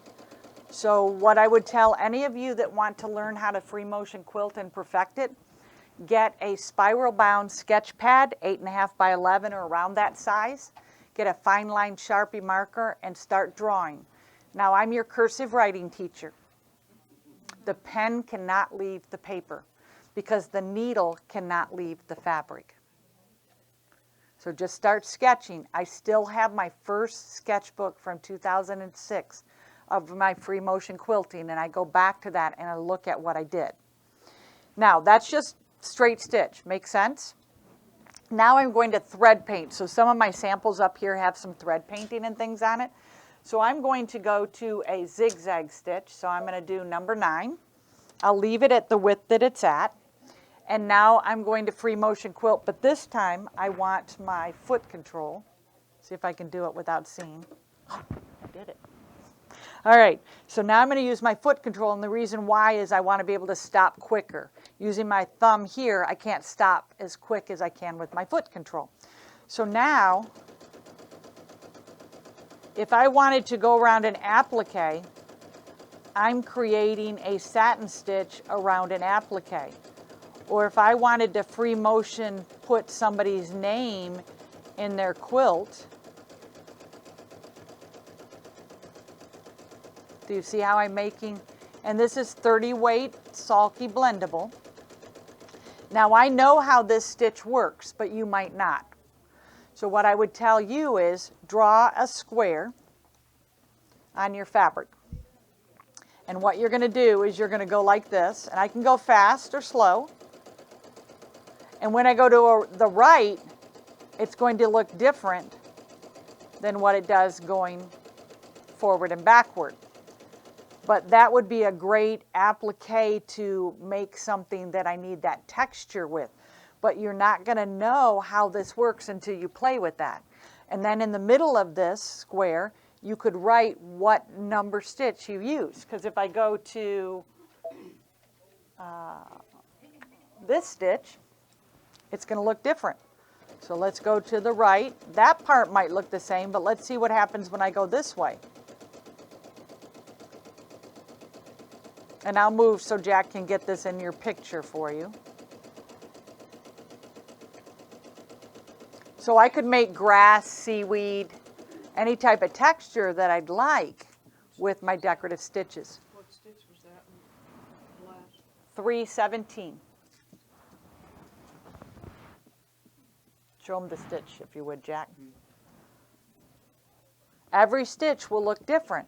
So what I would tell any of you that want to learn how to free motion quilt and perfect it, get a spiral bound sketch pad, 8.5 by 11 or around that size. Get a fine line Sharpie marker and start drawing. Now I'm your cursive writing teacher. The pen cannot leave the paper because the needle cannot leave the fabric. So just start sketching. I still have my first sketchbook from 2006 of my free motion quilting, and I go back to that and I look at what I did. Now that's just straight stitch. Make sense? Now I'm going to thread paint. So some of my samples up here have some thread painting and things on it. So I'm going to go to a zigzag stitch. So I'm going to do number 9. I'll leave it at the width that it's at. And now I'm going to free motion quilt, but this time I want my foot control. See if I can do it without seeing. I did it. All right, so now I'm going to use my foot control, and the reason why is I want to be able to stop quicker. Using my thumb here, I can't stop as quick as I can with my foot control. So now, if I wanted to go around an applique, I'm creating a satin stitch around an applique. Or if I wanted to free motion put somebody's name in their quilt, do you see how I'm making? And this is 30 weight Salky blendable. Now I know how this stitch works, but you might not. So what I would tell you is draw a square on your fabric. And what you're going to do is you're going to go like this, and I can go fast or slow. And when I go to the right, it's going to look different than what it does going forward and backward. But that would be a great applique to make something that I need that texture with. But you're not going to know how this works until you play with that. And then in the middle of this square, you could write what number stitch you use. Because if I go to this stitch, it's going to look different. So let's go to the right. That part might look the same, but let's see what happens when I go this way. And I'll move so Jack can get this in your picture for you. So I could make grass, seaweed, any type of texture that I'd like with my decorative stitches. What stitch was that in the last? 317. Show them the stitch, if you would, Jack. Every stitch will look different,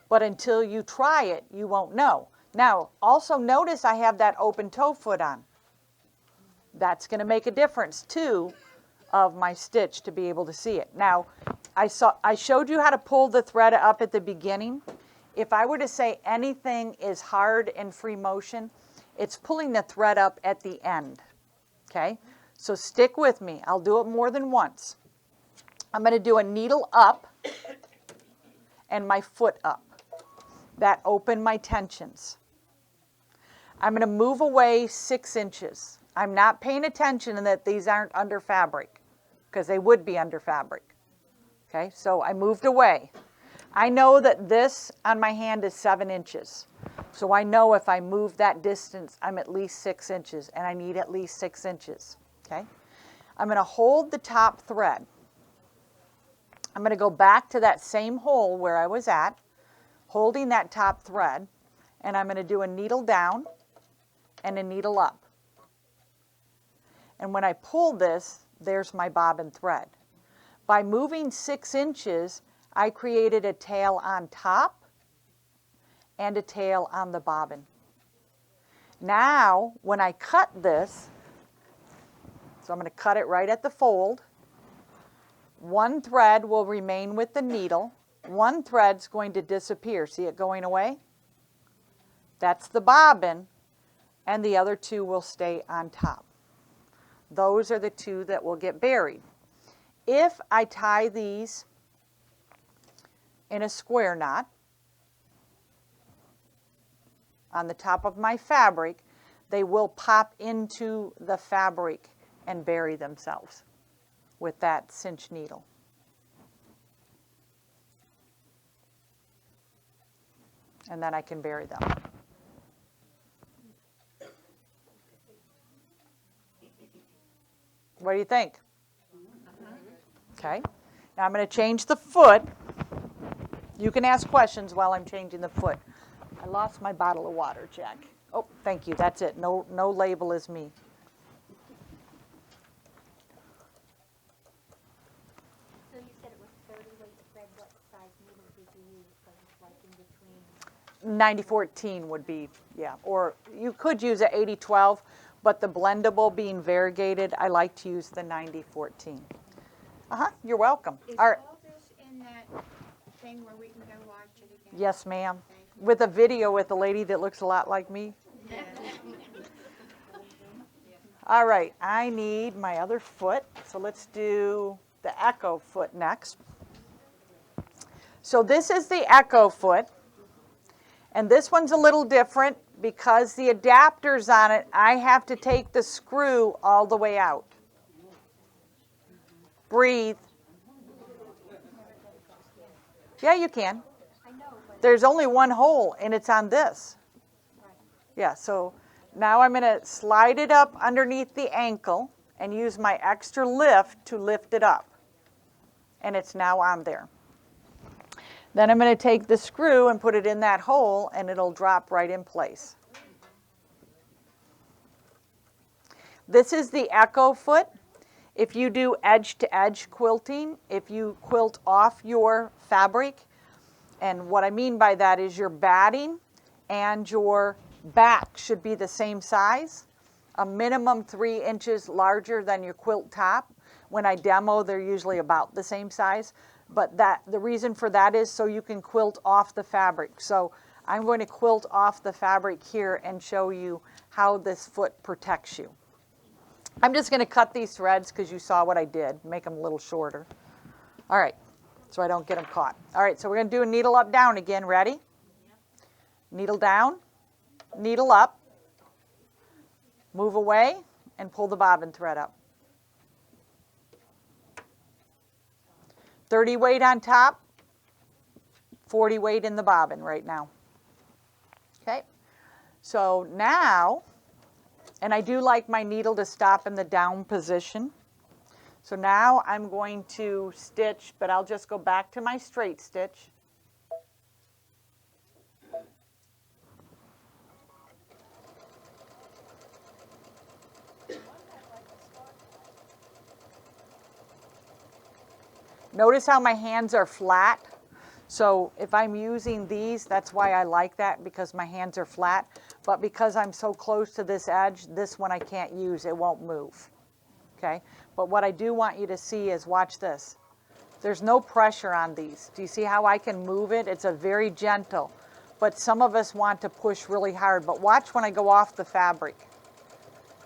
but until you try it, you won't know. Now, also notice I have that open toe foot on. That's going to make a difference, too, of my stitch to be able to see it. Now, I showed you how to pull the thread up at the beginning. If I were to say anything is hard in free motion, it's pulling the thread up at the end, okay? So stick with me. I'll do it more than once. I'm going to do a needle up and my foot up. That open my tensions. I'm going to move away 6 inches. I'm not paying attention in that these aren't under fabric, because they would be under fabric. Okay, so I moved away. I know that this on my hand is 7 inches. So I know if I move that distance, I'm at least 6 inches, and I need at least 6 inches, okay? I'm going to hold the top thread. I'm going to go back to that same hole where I was at, holding that top thread, and I'm going to do a needle down and a needle up. And when I pull this, there's my bobbin thread. By moving 6 inches, I created a tail on top and a tail on the bobbin. Now, when I cut this, so I'm going to cut it right at the fold, one thread will remain with the needle, one thread's going to disappear. See it going away? That's the bobbin, and the other two will stay on top. Those are the two that will get buried. If I tie these in a square knot on the top of my fabric, they will pop into the fabric and bury themselves with that cinch needle. And then I can bury them. What do you think? Okay. Now I'm going to change the foot. You can ask questions while I'm changing the foot. I lost my bottle of water, Jack. Oh, thank you. That's it. No label is me. So you said it was 30 weight thread. What size needle did you use? Because it's like in between. 9014 would be, yeah. Or you could use a 8012, but the blendable being variegated, I like to use the 9014. You're welcome. Is All right. all this in that thing where we can go watch it again? Yes, ma'am. With a video with a lady that looks a lot like me. All right, I need my other foot. So let's do the echo foot next. So this is the echo foot. And this one's a little different because the adapters on it, I have to take the screw all the way out. Breathe. Yeah, you can. There's only one hole, and it's on this. Yeah, so now I'm going to slide it up underneath the ankle and use my extra lift to lift it up. And it's now on there. Then I'm going to take the screw and put it in that hole, and it'll drop right in place. This is the echo foot. If you do edge-to-edge quilting, if you quilt off your fabric, and what I mean by that is your batting and your back should be the same size, a minimum 3 inches larger than your quilt top. When I demo, they're usually about the same size, but the reason for that is so you can quilt off the fabric. So I'm going to quilt off the fabric here and show you how this foot protects you. I'm just going to cut these threads because you saw what I did, make them a little shorter. All right, so I don't get them caught. All right, so we're going to do a needle up, down again. Ready? Needle down, needle up, move away, and pull the bobbin thread up. 30 weight on top, 40 weight in the bobbin right now. Okay, so now, and I do like my needle to stop in the down position. So now I'm going to stitch, but I'll just go back to my straight stitch. Notice how my hands are flat. So if I'm using these, that's why I like that, because my hands are flat. But because I'm so close to this edge, this one I can't use, it won't move. Okay? But what I do want you to see is, watch this. There's no pressure on these. Do you see how I can move it? It's a very gentle. But some of us want to push really hard. But watch when I go off the fabric.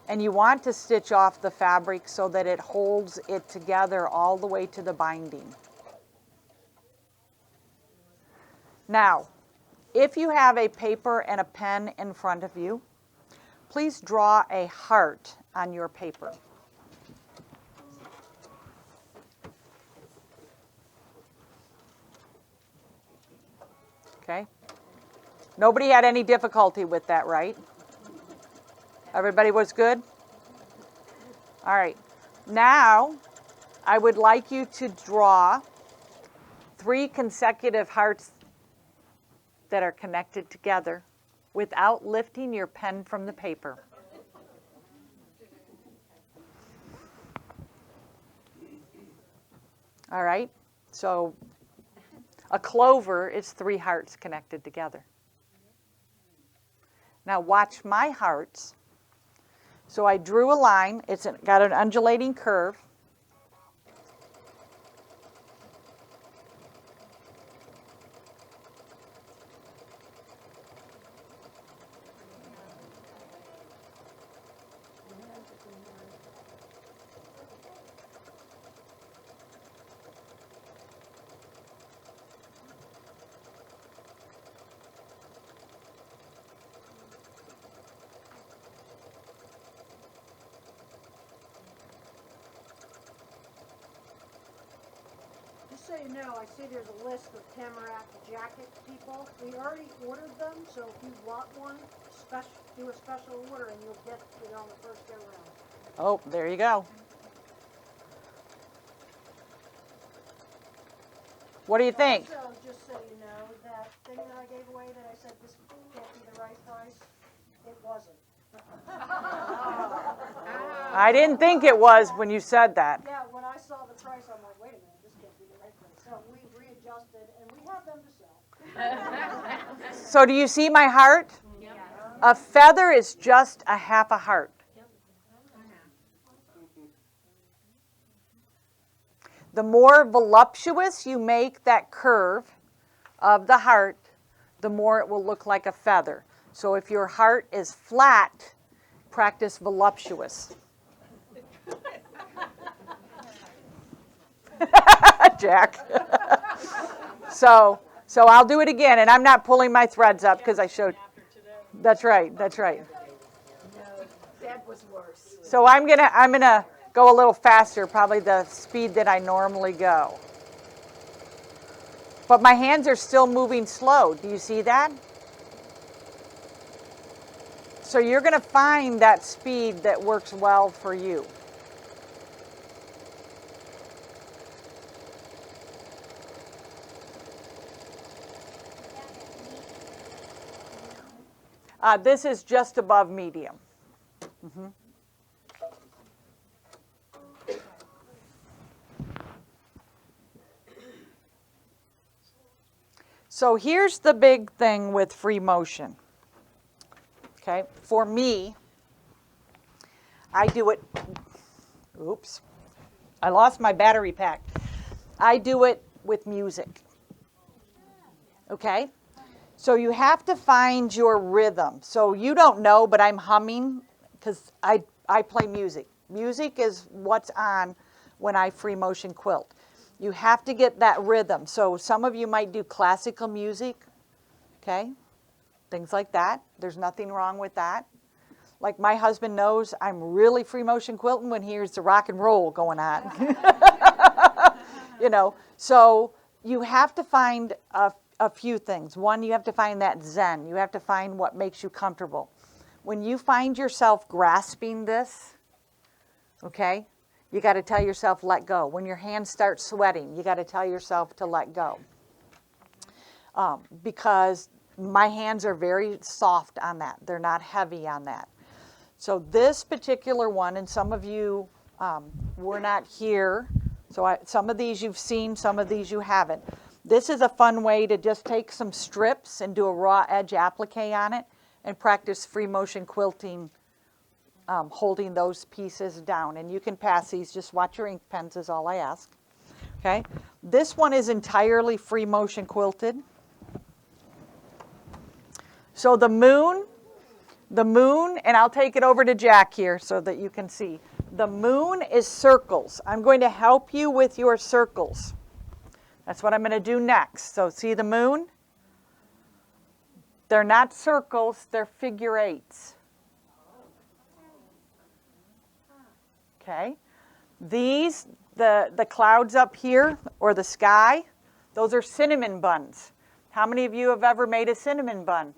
And you want to stitch off the fabric so that it holds it together all the way to the binding. Now, if you have a paper and a pen in front of you, please draw a heart on your paper. Okay? Nobody had any difficulty with that, right? Everybody was good? All right. Now, I would like you to draw 3 consecutive hearts that are connected together without lifting your pen from the paper. All right? So a clover is 3 hearts connected together. Now watch my hearts. So I drew a line. It's got an undulating curve. Just so you know, I see there's a list of Tamarack jacket people. We already ordered them, so if you want one, do a special order and you'll get it on the first go round. Oh, there you go. What do you think? Also, just so you know, that thing that I gave away that I said this can't be the right price, it wasn't. I didn't think it was when you said that. Yeah, when I saw the price, I'm like, wait a minute, this can't be the right price. So we readjusted and we have them to sell. So do you see my heart? A feather is just a half a heart. The more voluptuous you make that curve of the heart, the more it will look like a feather. So if your heart is flat, practice voluptuous. Jack. So I'll do it again, and I'm not pulling my threads up because I showed. That's right. That's right. That was worse. So I'm gonna go a little faster, probably the speed that I normally go. But my hands are still moving slow. Do you see that? So you're going to find that speed that works well for you. This is just above medium. Mm-hmm. So here's the big thing with free motion. Okay, for me, I do it, oops, I lost my battery pack. I do it with music. Okay, so you have to find your rhythm. So you don't know, but I'm humming because I play music. Music is what's on when I free motion quilt. You have to get that rhythm. So some of you might do classical music, okay? Things like that. There's nothing wrong with that. Like my husband knows I'm really free motion quilting when he hears the rock and roll going on. You know, so you have to find a few things. One, you have to find that zen. You have to find what makes you comfortable. When you find yourself grasping this, okay, you got to tell yourself, let go. When your hands start sweating, you got to tell yourself to let go. Because my hands are very soft on that. They're not heavy on that. So this particular one, and some of you were not here, so some of these you've seen, some of these you haven't. This is a fun way to just take some strips and do a raw edge applique on it and practice free motion quilting, holding those pieces down. And you can pass these, just watch your ink pens is all I ask. Okay, this one is entirely free motion quilted. So the moon, and I'll take it over to Jack here so that you can see. The moon is circles. I'm going to help you with your circles. That's what I'm going to do next. So see the moon? They're not circles, they're figure eights. Okay. These, the clouds up here, or the sky, those are cinnamon buns. How many of you have ever made a cinnamon bun?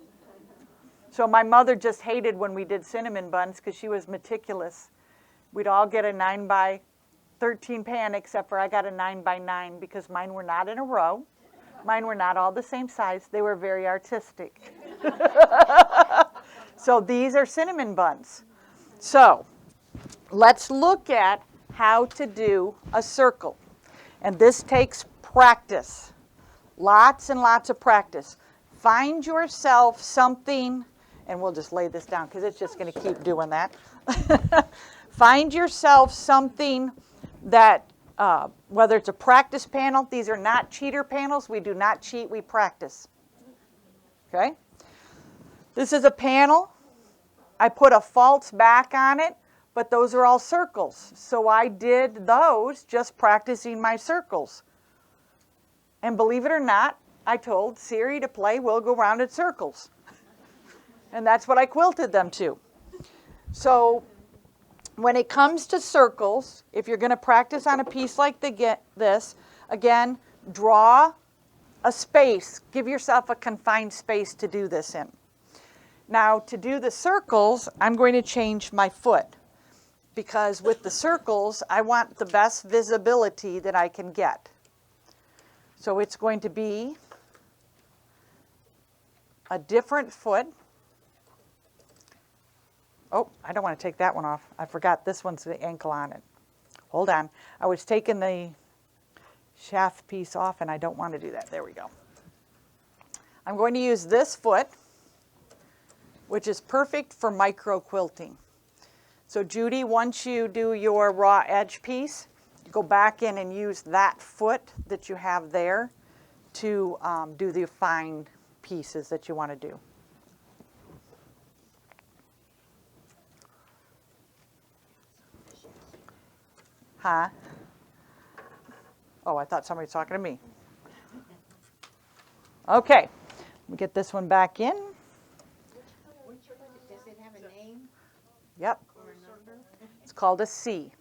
So my mother just hated when we did cinnamon buns because she was meticulous. We'd all get a 9x13 pan, except for I got a 9x9 because mine were not in a row. Mine were not all the same size. They were very artistic. So these are cinnamon buns. So let's look at how to do a circle. And this takes practice. Lots and lots of practice. Find yourself something, and we'll just lay this down because it's just going to keep doing that. Find yourself something that, whether it's a practice panel, these are not cheater panels. We do not cheat, we practice. Okay? This is a panel. I put a false back on it, but those are all circles. So I did those just practicing my circles. And believe it or not, I told Siri to play We'll Go Round in Circles. And that's what I quilted them to. So when it comes to circles, if you're going to practice on a piece like this, again, draw a space. Give yourself a confined space to do this in. Now, to do the circles, I'm going to change my foot because with the circles, I want the best visibility that I can get. So it's going to be a different foot. Oh, I don't want to take that one off. I forgot this one's the ankle on it. Hold on. I was taking the shaft piece off and I don't want to do that. There we go. I'm going to use this foot, which is perfect for micro quilting. So Judy, once you do your raw edge piece, go back in and use that foot that you have there to do the fine pieces that you want to do. Huh? Oh, I thought somebody was talking to me. Okay, let me get this one back in. Does it have a name? Yep. It's called a C.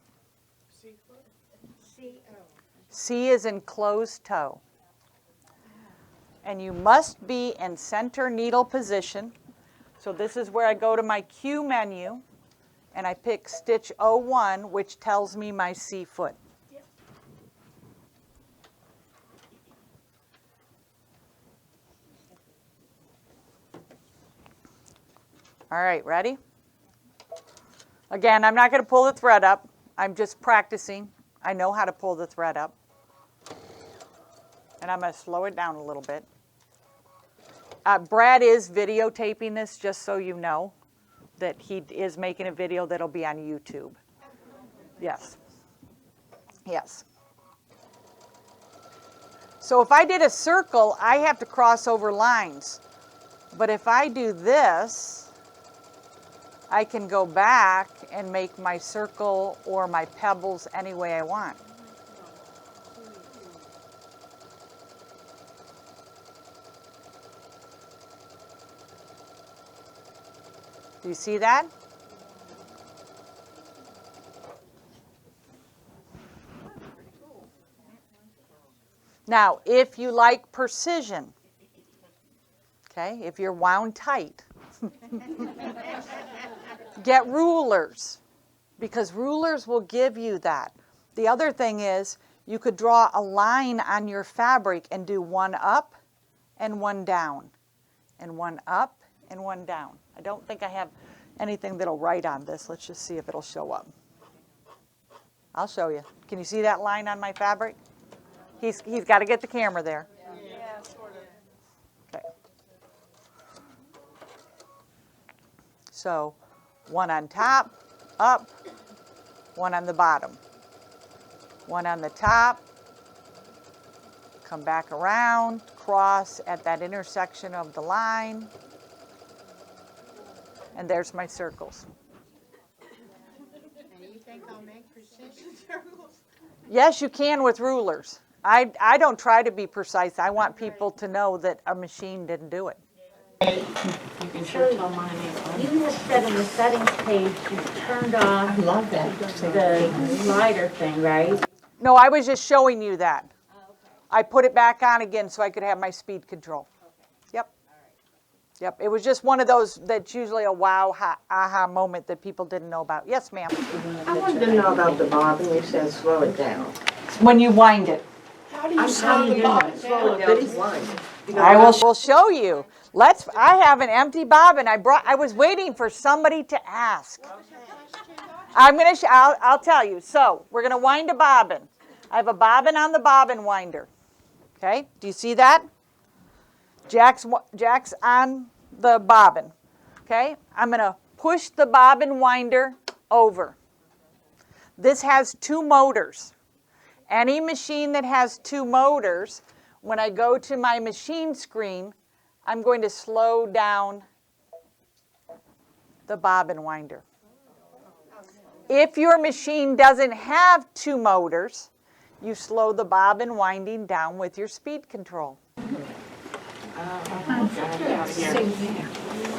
C is in closed toe. And you must be in center needle position. So this is where I go to my Q menu and I pick stitch 01, which tells me my C foot. All right, ready? Again, I'm not going to pull the thread up. I'm just practicing. I know how to pull the thread up. And I'm going to slow it down a little bit. Brad is videotaping this, just so you know, that he is making a video that'll be on YouTube. Yes. Yes. So if I did a circle, I have to cross over lines. But if I do this, I can go back and make my circle or my pebbles any way I want. Do you see that? Now, if you like precision, okay, if you're wound tight, get rulers, because rulers will give you that. The other thing is, you could draw a line on your fabric and do one up and one down, and one up and one down. I don't think I have anything that'll write on this. Let's just see if it'll show up. I'll show you. Can you see that line on my fabric? He's got to get the camera there. Yeah, sort of. Okay. So one on top, up, one on the bottom. One on the top, come back around, cross at that intersection of the line, and there's my circles. And you think I'll make precision circles? Yes, you can with rulers. I don't try to be precise. I want people to know that a machine didn't do it. You can sure tell mine ain't You just said on the settings page, you turned off I love that. the slider thing, right? No, I was just showing you that. I put it back on again so I could have my speed control. Yep. Yep, it was just one of those that's usually a wow, aha moment that people didn't know about. Yes, ma'am. I wanted to know about the bobbin, you said slow it down. When you wind it. How do you slow it down to wind it? I will show you. I have an empty bobbin. I was waiting for somebody to ask. I'll tell you. So, we're going to wind a bobbin. I have a bobbin on the bobbin winder. Okay? Do you see that? Jack's on the bobbin. Okay? I'm going to push the bobbin winder over. This has 2 motors. Any machine that has 2 motors, when I go to my machine screen, I'm going to slow down the bobbin winder. If your machine doesn't have 2 motors, you slow the bobbin winding down with your speed control.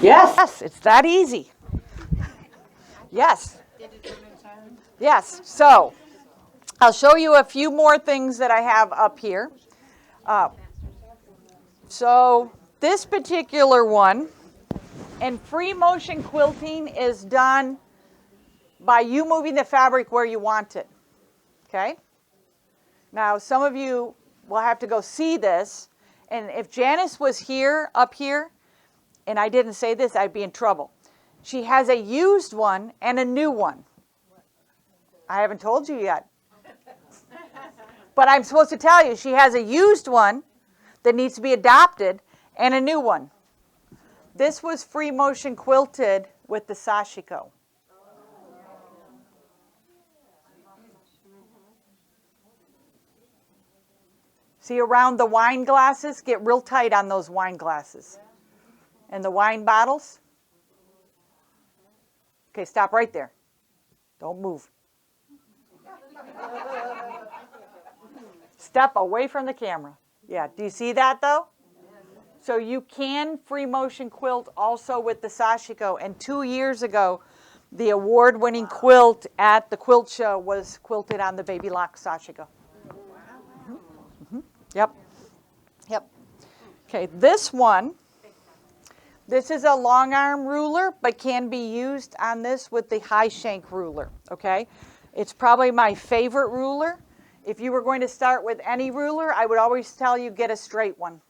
Yes, it's that easy. Yes. Yes, so I'll show you a few more things that I have up here. So this particular one, and free motion quilting is done by you moving the fabric where you want it. Okay? Now, some of you will have to go see this, and if Janice was up here, and I didn't say this, I'd be in trouble. She has a used one and a new one. I haven't told you yet. But I'm supposed to tell you, she has a used one that needs to be adopted and a new one. This was free motion quilted with the sashiko. See around the wine glasses? Get real tight on those wine glasses. And the wine bottles? Okay, stop right there. Don't move. Step away from the camera. Yeah, do you see that though? So you can free motion quilt also with the sashiko. And 2 years ago, the award-winning quilt at the quilt show was quilted on the Baby Lock sashiko. Yep. Yep. Okay, this is a long arm ruler, but can be used on this with the high shank ruler, okay? It's probably my favorite ruler. If you were going to start with any ruler, I would always tell you get a straight one.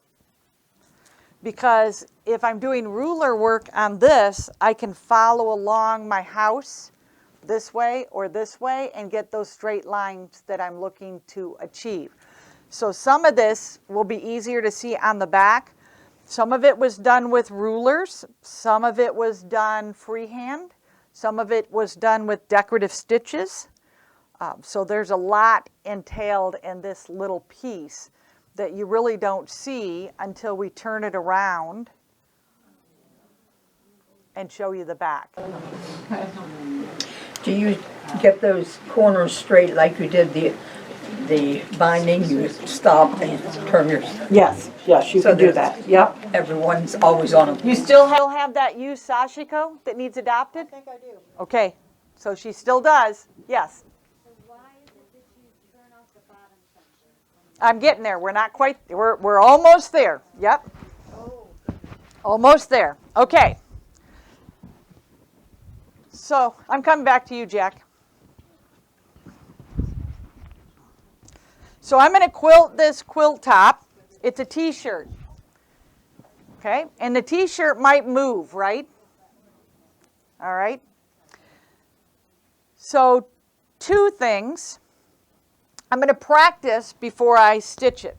Because if I'm doing ruler work on this, I can follow along my house this way or this way and get those straight lines that I'm looking to achieve. So some of this will be easier to see on the back. Some of it was done with rulers. Some of it was done freehand. Some of it was done with decorative stitches. So there's a lot entailed in this little piece that you really don't see until we turn it around and show you the back. Do you get those corners straight like you did the binding? You stop and turn your... Yes, you So can do there's- that. Yep. Everyone's always on them. You still have that used sashiko that needs adopted? I think I do. Okay, so she still does. Yes. So why is it that you turn off the bottom section? I'm getting there. We're not quite, we're almost there. Yep. Almost there. Okay. So I'm coming back to you, Jack. So I'm going to quilt this quilt top. It's a t-shirt. Okay, and the t-shirt might move, right? All right. So 2 things. I'm going to practice before I stitch it.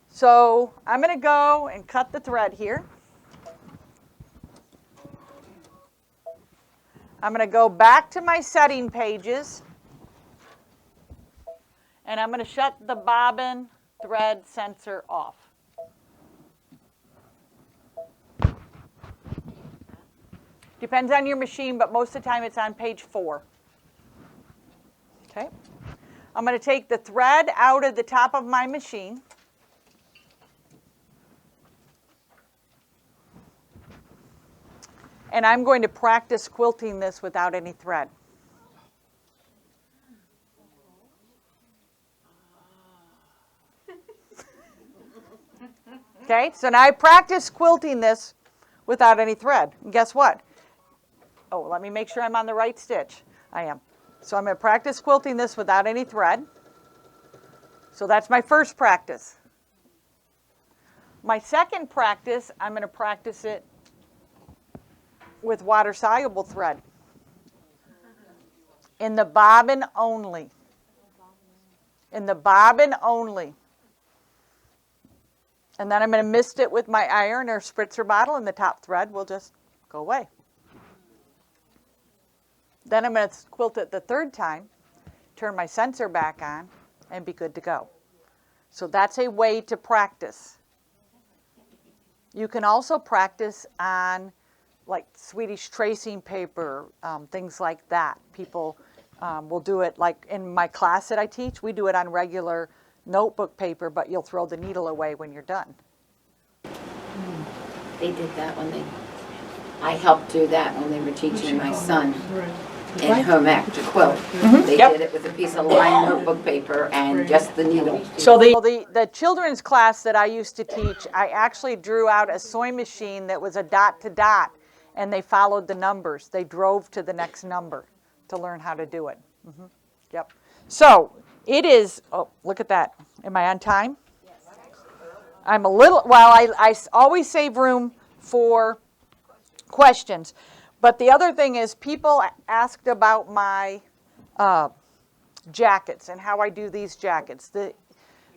So I'm going to go and cut the thread here. I'm going to go back to my setting pages. And I'm going to shut the bobbin thread sensor off. Depends on your machine, but most of the time it's on page 4. Okay. I'm going to take the thread out of the top of my machine. And I'm going to practice quilting this without any thread. Okay, Okay, so now I practice quilting this without any thread. And guess what? Oh, let me make sure I'm on the right stitch. I am. So I'm going to practice quilting this without any thread. So that's my first practice. My second practice, I'm going to practice it with water-soluble thread. In the bobbin only. In the bobbin only. And then I'm going to mist it with my iron or spritzer bottle, and the top thread will just go away. Then I'm going to quilt it the third time, turn my sensor back on, and be good to go. So that's a way to practice. You can also practice on like Swedish tracing paper, things like that. People will do it like in my class that I teach, we do it on regular notebook paper, but you'll throw the needle away when you're done. They did that I helped do that when they were teaching my son in home ec to quilt. They Yep. did it with a piece of lined notebook paper and just the needle. So the children's class that I used to teach, I actually drew out a sewing machine that was a dot to dot, and they followed the numbers. They drove to the next number to learn how to do it. Yep. So it is, oh, look at that. Am I on time? I'm a little, well, I always save room for questions. But the other thing is people asked about my jackets and how I do these jackets.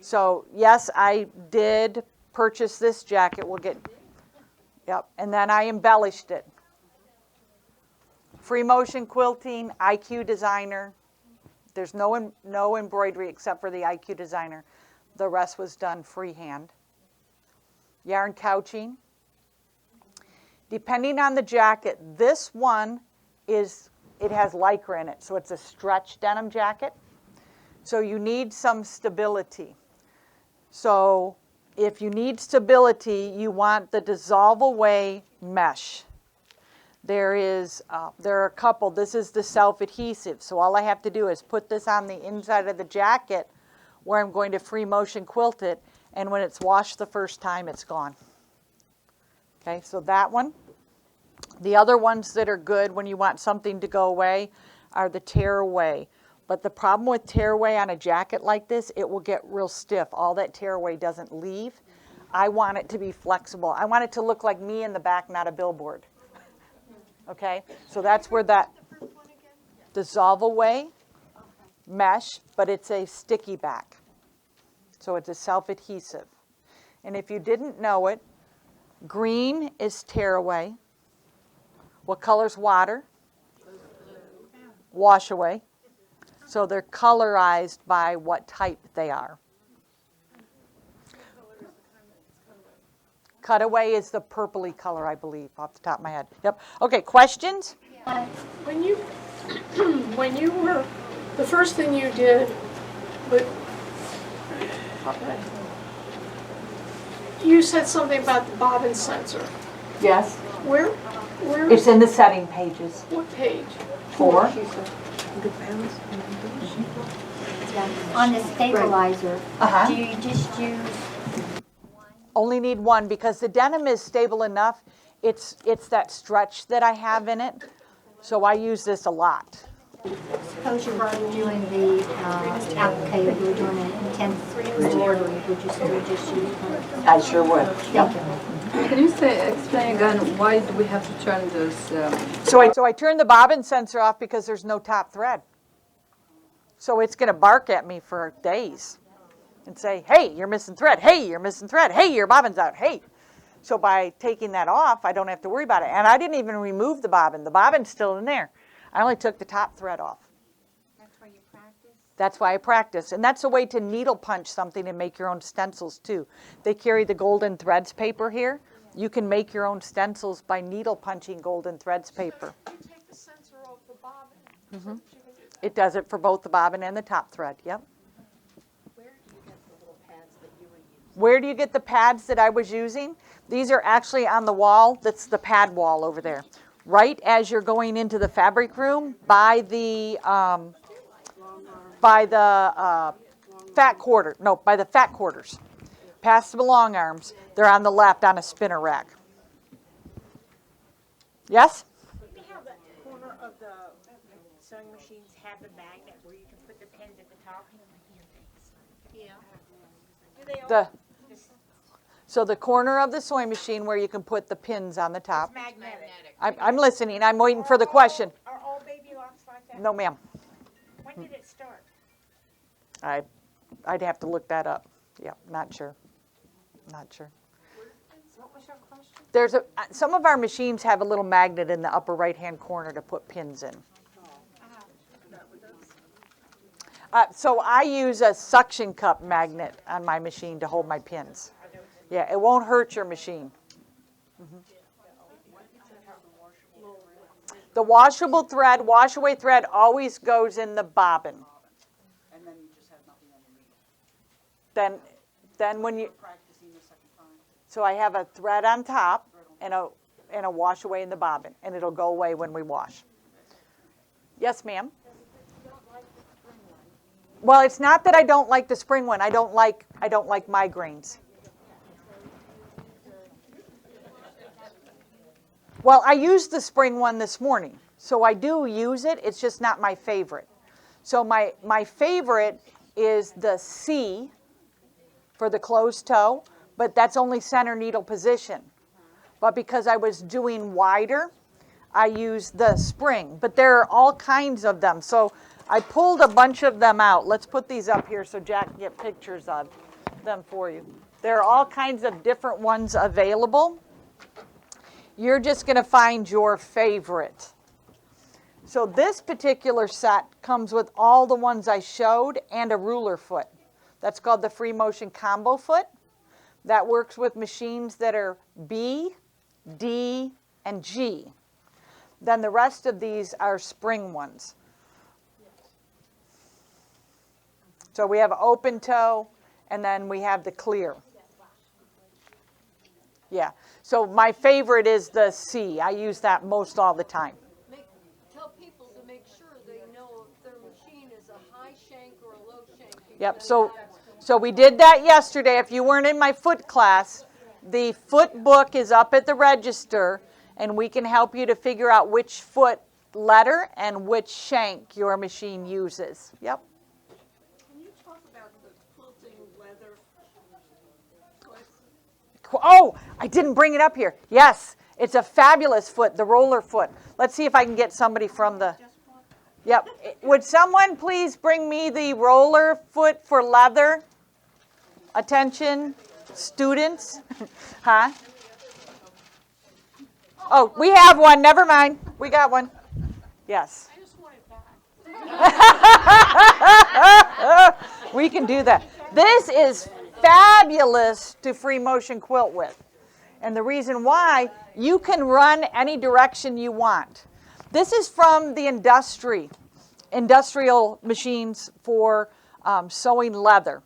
So yes, I did purchase this jacket. We'll get, yep, and then I embellished it. Free motion quilting, IQ designer. There's no embroidery except for the IQ designer. The rest was done freehand. Yarn couching. Depending on the jacket, this one it has lycra in it, so it's a stretch denim jacket. So you need some stability. So if you need stability, you want the dissolve away mesh. There are a couple. This is the self-adhesive. So all I have to do is put this on the inside of the jacket where I'm going to free motion quilt it, and when it's washed the first time, it's gone. Okay, so that one. The other ones that are good when you want something to go away are the tear away. But the problem with tear away on a jacket like this, it will get real stiff. All that tear away doesn't leave. I want it to be flexible. I want it to look like me in the back, not a billboard. Okay, so that's where that dissolve away mesh, but it's a sticky back. So it's a self-adhesive. And if you didn't know it, green is tear away. What color's water? Wash away. So they're colorized by what type they are. Cutaway is the purpley color, I believe, off the top of my head. Yep. Okay, questions? When you, the first thing you did, you said something about the bobbin sensor. Yes. Where, It's in the setting pages. what page? 4. On the stabilizer, Uh-huh. do you just use Only need one because the denim is stable enough. It's that stretch that I have in it. So I use this a lot. suppose you were doing the applique, you were doing an intense embroidery, would you still just use one? I sure would. Thank you. Can you explain again, why do we have to turn this? So I turned the bobbin sensor off because there's no top thread. So it's going to bark at me for days and say, hey, you're missing thread. Hey, you're missing thread. Hey, your bobbin's out. Hey. So by taking that off, I don't have to worry about it. And I didn't even remove the bobbin. The bobbin's still in there. I only took the top thread off. That's where you practice? That's why I practice. And that's a way to needle punch something and make your own stencils too. They carry the golden threads paper here. You can make your own stencils by needle punching golden threads paper. You take the sensor off the bobbin, so that you can do that. It does it for both the bobbin and the top thread, yep. Where do you get the pads that I was using? These are actually on the wall. That's the pad wall over there. Right as you're going into the fabric room by the fat quarters. Past the long arms. They're on the left on a spinner rack. Yes? You know how the corner of the sewing machines have the magnet where you can put the pins at the top? Yeah. Do they all? So the corner of the sewing machine where you can put the pins on the top. Magnetic. I'm listening. I'm waiting for the question. Are all baby locks like that? No, ma'am. When did it start? I'd have to look that up. Yeah, not sure. Not sure. What was your question? Some of our machines have a little magnet in the upper right-hand corner to put pins in. So I use a suction cup magnet on my machine to hold my pins. Yeah, it won't hurt your machine. The washable thread, wash-away thread always goes in the bobbin. And then you just have nothing underneath. Then when you, Practicing the second time. so I have a thread on top and a wash-away in the bobbin, and it'll go away when we wash. Yes, ma'am? Well, it's not that I don't like the spring one. I don't like migraines. Well, I used the spring one this morning, so I do use it. It's just not my favorite. So my favorite is the C for the closed toe, but that's only center needle position. But because I was doing wider, I used the spring. But there are all kinds of them. So I pulled a bunch of them out. Let's put these up here so Jack can get pictures of them for you. There are all kinds of different ones available. You're just going to find your favorite. So this particular set comes with all the ones I showed and a ruler foot. That's called the free motion combo foot. That works with machines that are B, D, and G. Then the rest of these are spring ones. So we have open toe, and then we have the clear. Yeah, so my favorite is the C. I use that most all the time. Tell people to make sure they know if their machine is a high shank or a low shank. Yep, so we did that yesterday. If you weren't in my foot class, the foot book is up at the register, and we can help you to figure out which foot letter and which shank your machine uses. Yep. Can you talk about the quilting leather? Oh, I didn't bring it up here. Yes, it's a fabulous foot, the roller foot. Let's see if I can get somebody from the... Yep. Would someone please bring me the roller foot for leather? Attention, students. Huh? Oh, we have one. Never mind. We got one. Yes. I just want it back. We can do that. This is fabulous to free motion quilt with. And the reason why, you can run any direction you want. This is from the industrial machines for sewing leather.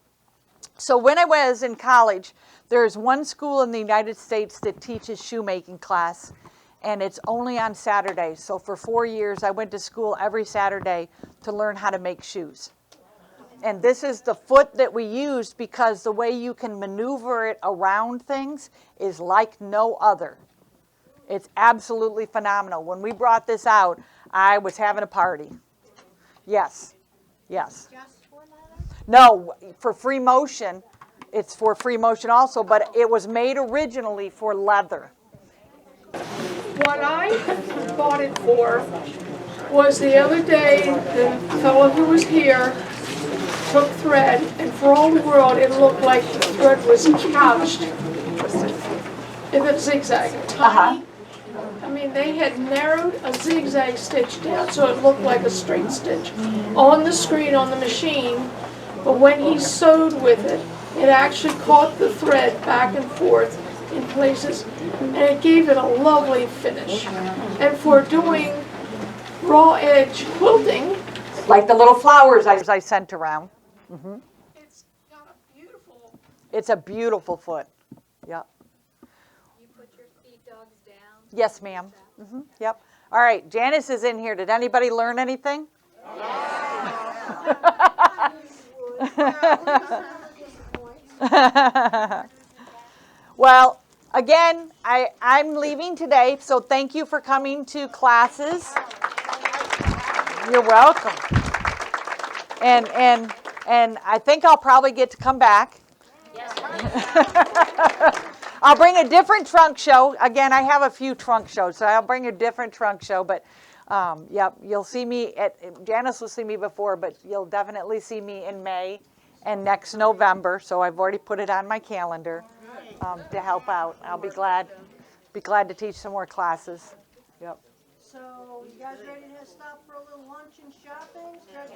So when I was in college, there's one school in the United States that teaches shoemaking class, and it's only on Saturdays. So for 4 years, I went to school every Saturday to learn how to make shoes. And this is the foot that we used because the way you can maneuver it around things is like no other. It's absolutely phenomenal. When we brought this out, I was having a party. Yes, yes. Just for leather? No, for free motion, it's for free motion also, but it was made originally for leather. What I bought it for was the other day, the fellow who was here took thread, and for all the world, it looked like the thread was couched in a zigzag, tiny. I mean, they had narrowed a zigzag stitch down so it looked like a straight stitch on the screen on the machine, but when he sewed with it, it actually caught the thread back and forth in places, and it gave it a lovely finish. And for doing raw edge quilting, Like the little flowers I sent around. Mm-hmm. it's got a beautiful... It's a beautiful foot. Yep. You put your feed dogs down? Yes, ma'am. Mm-hmm. Yep. All right, Janice is in here. Did anybody learn anything? Well, again, I'm leaving today, so thank you for coming to classes. You're welcome. And I think I'll probably get to come back. I'll bring a different trunk show. Again, I have a few trunk shows, so I'll bring a different trunk show. But, yep, you'll see me Janice will see me before, but you'll definitely see me in May and next November. So I've already put it on my calendar to help out. I'll be glad to teach some more classes. Yep. So you guys ready to stop for a little lunch and shopping? Stretch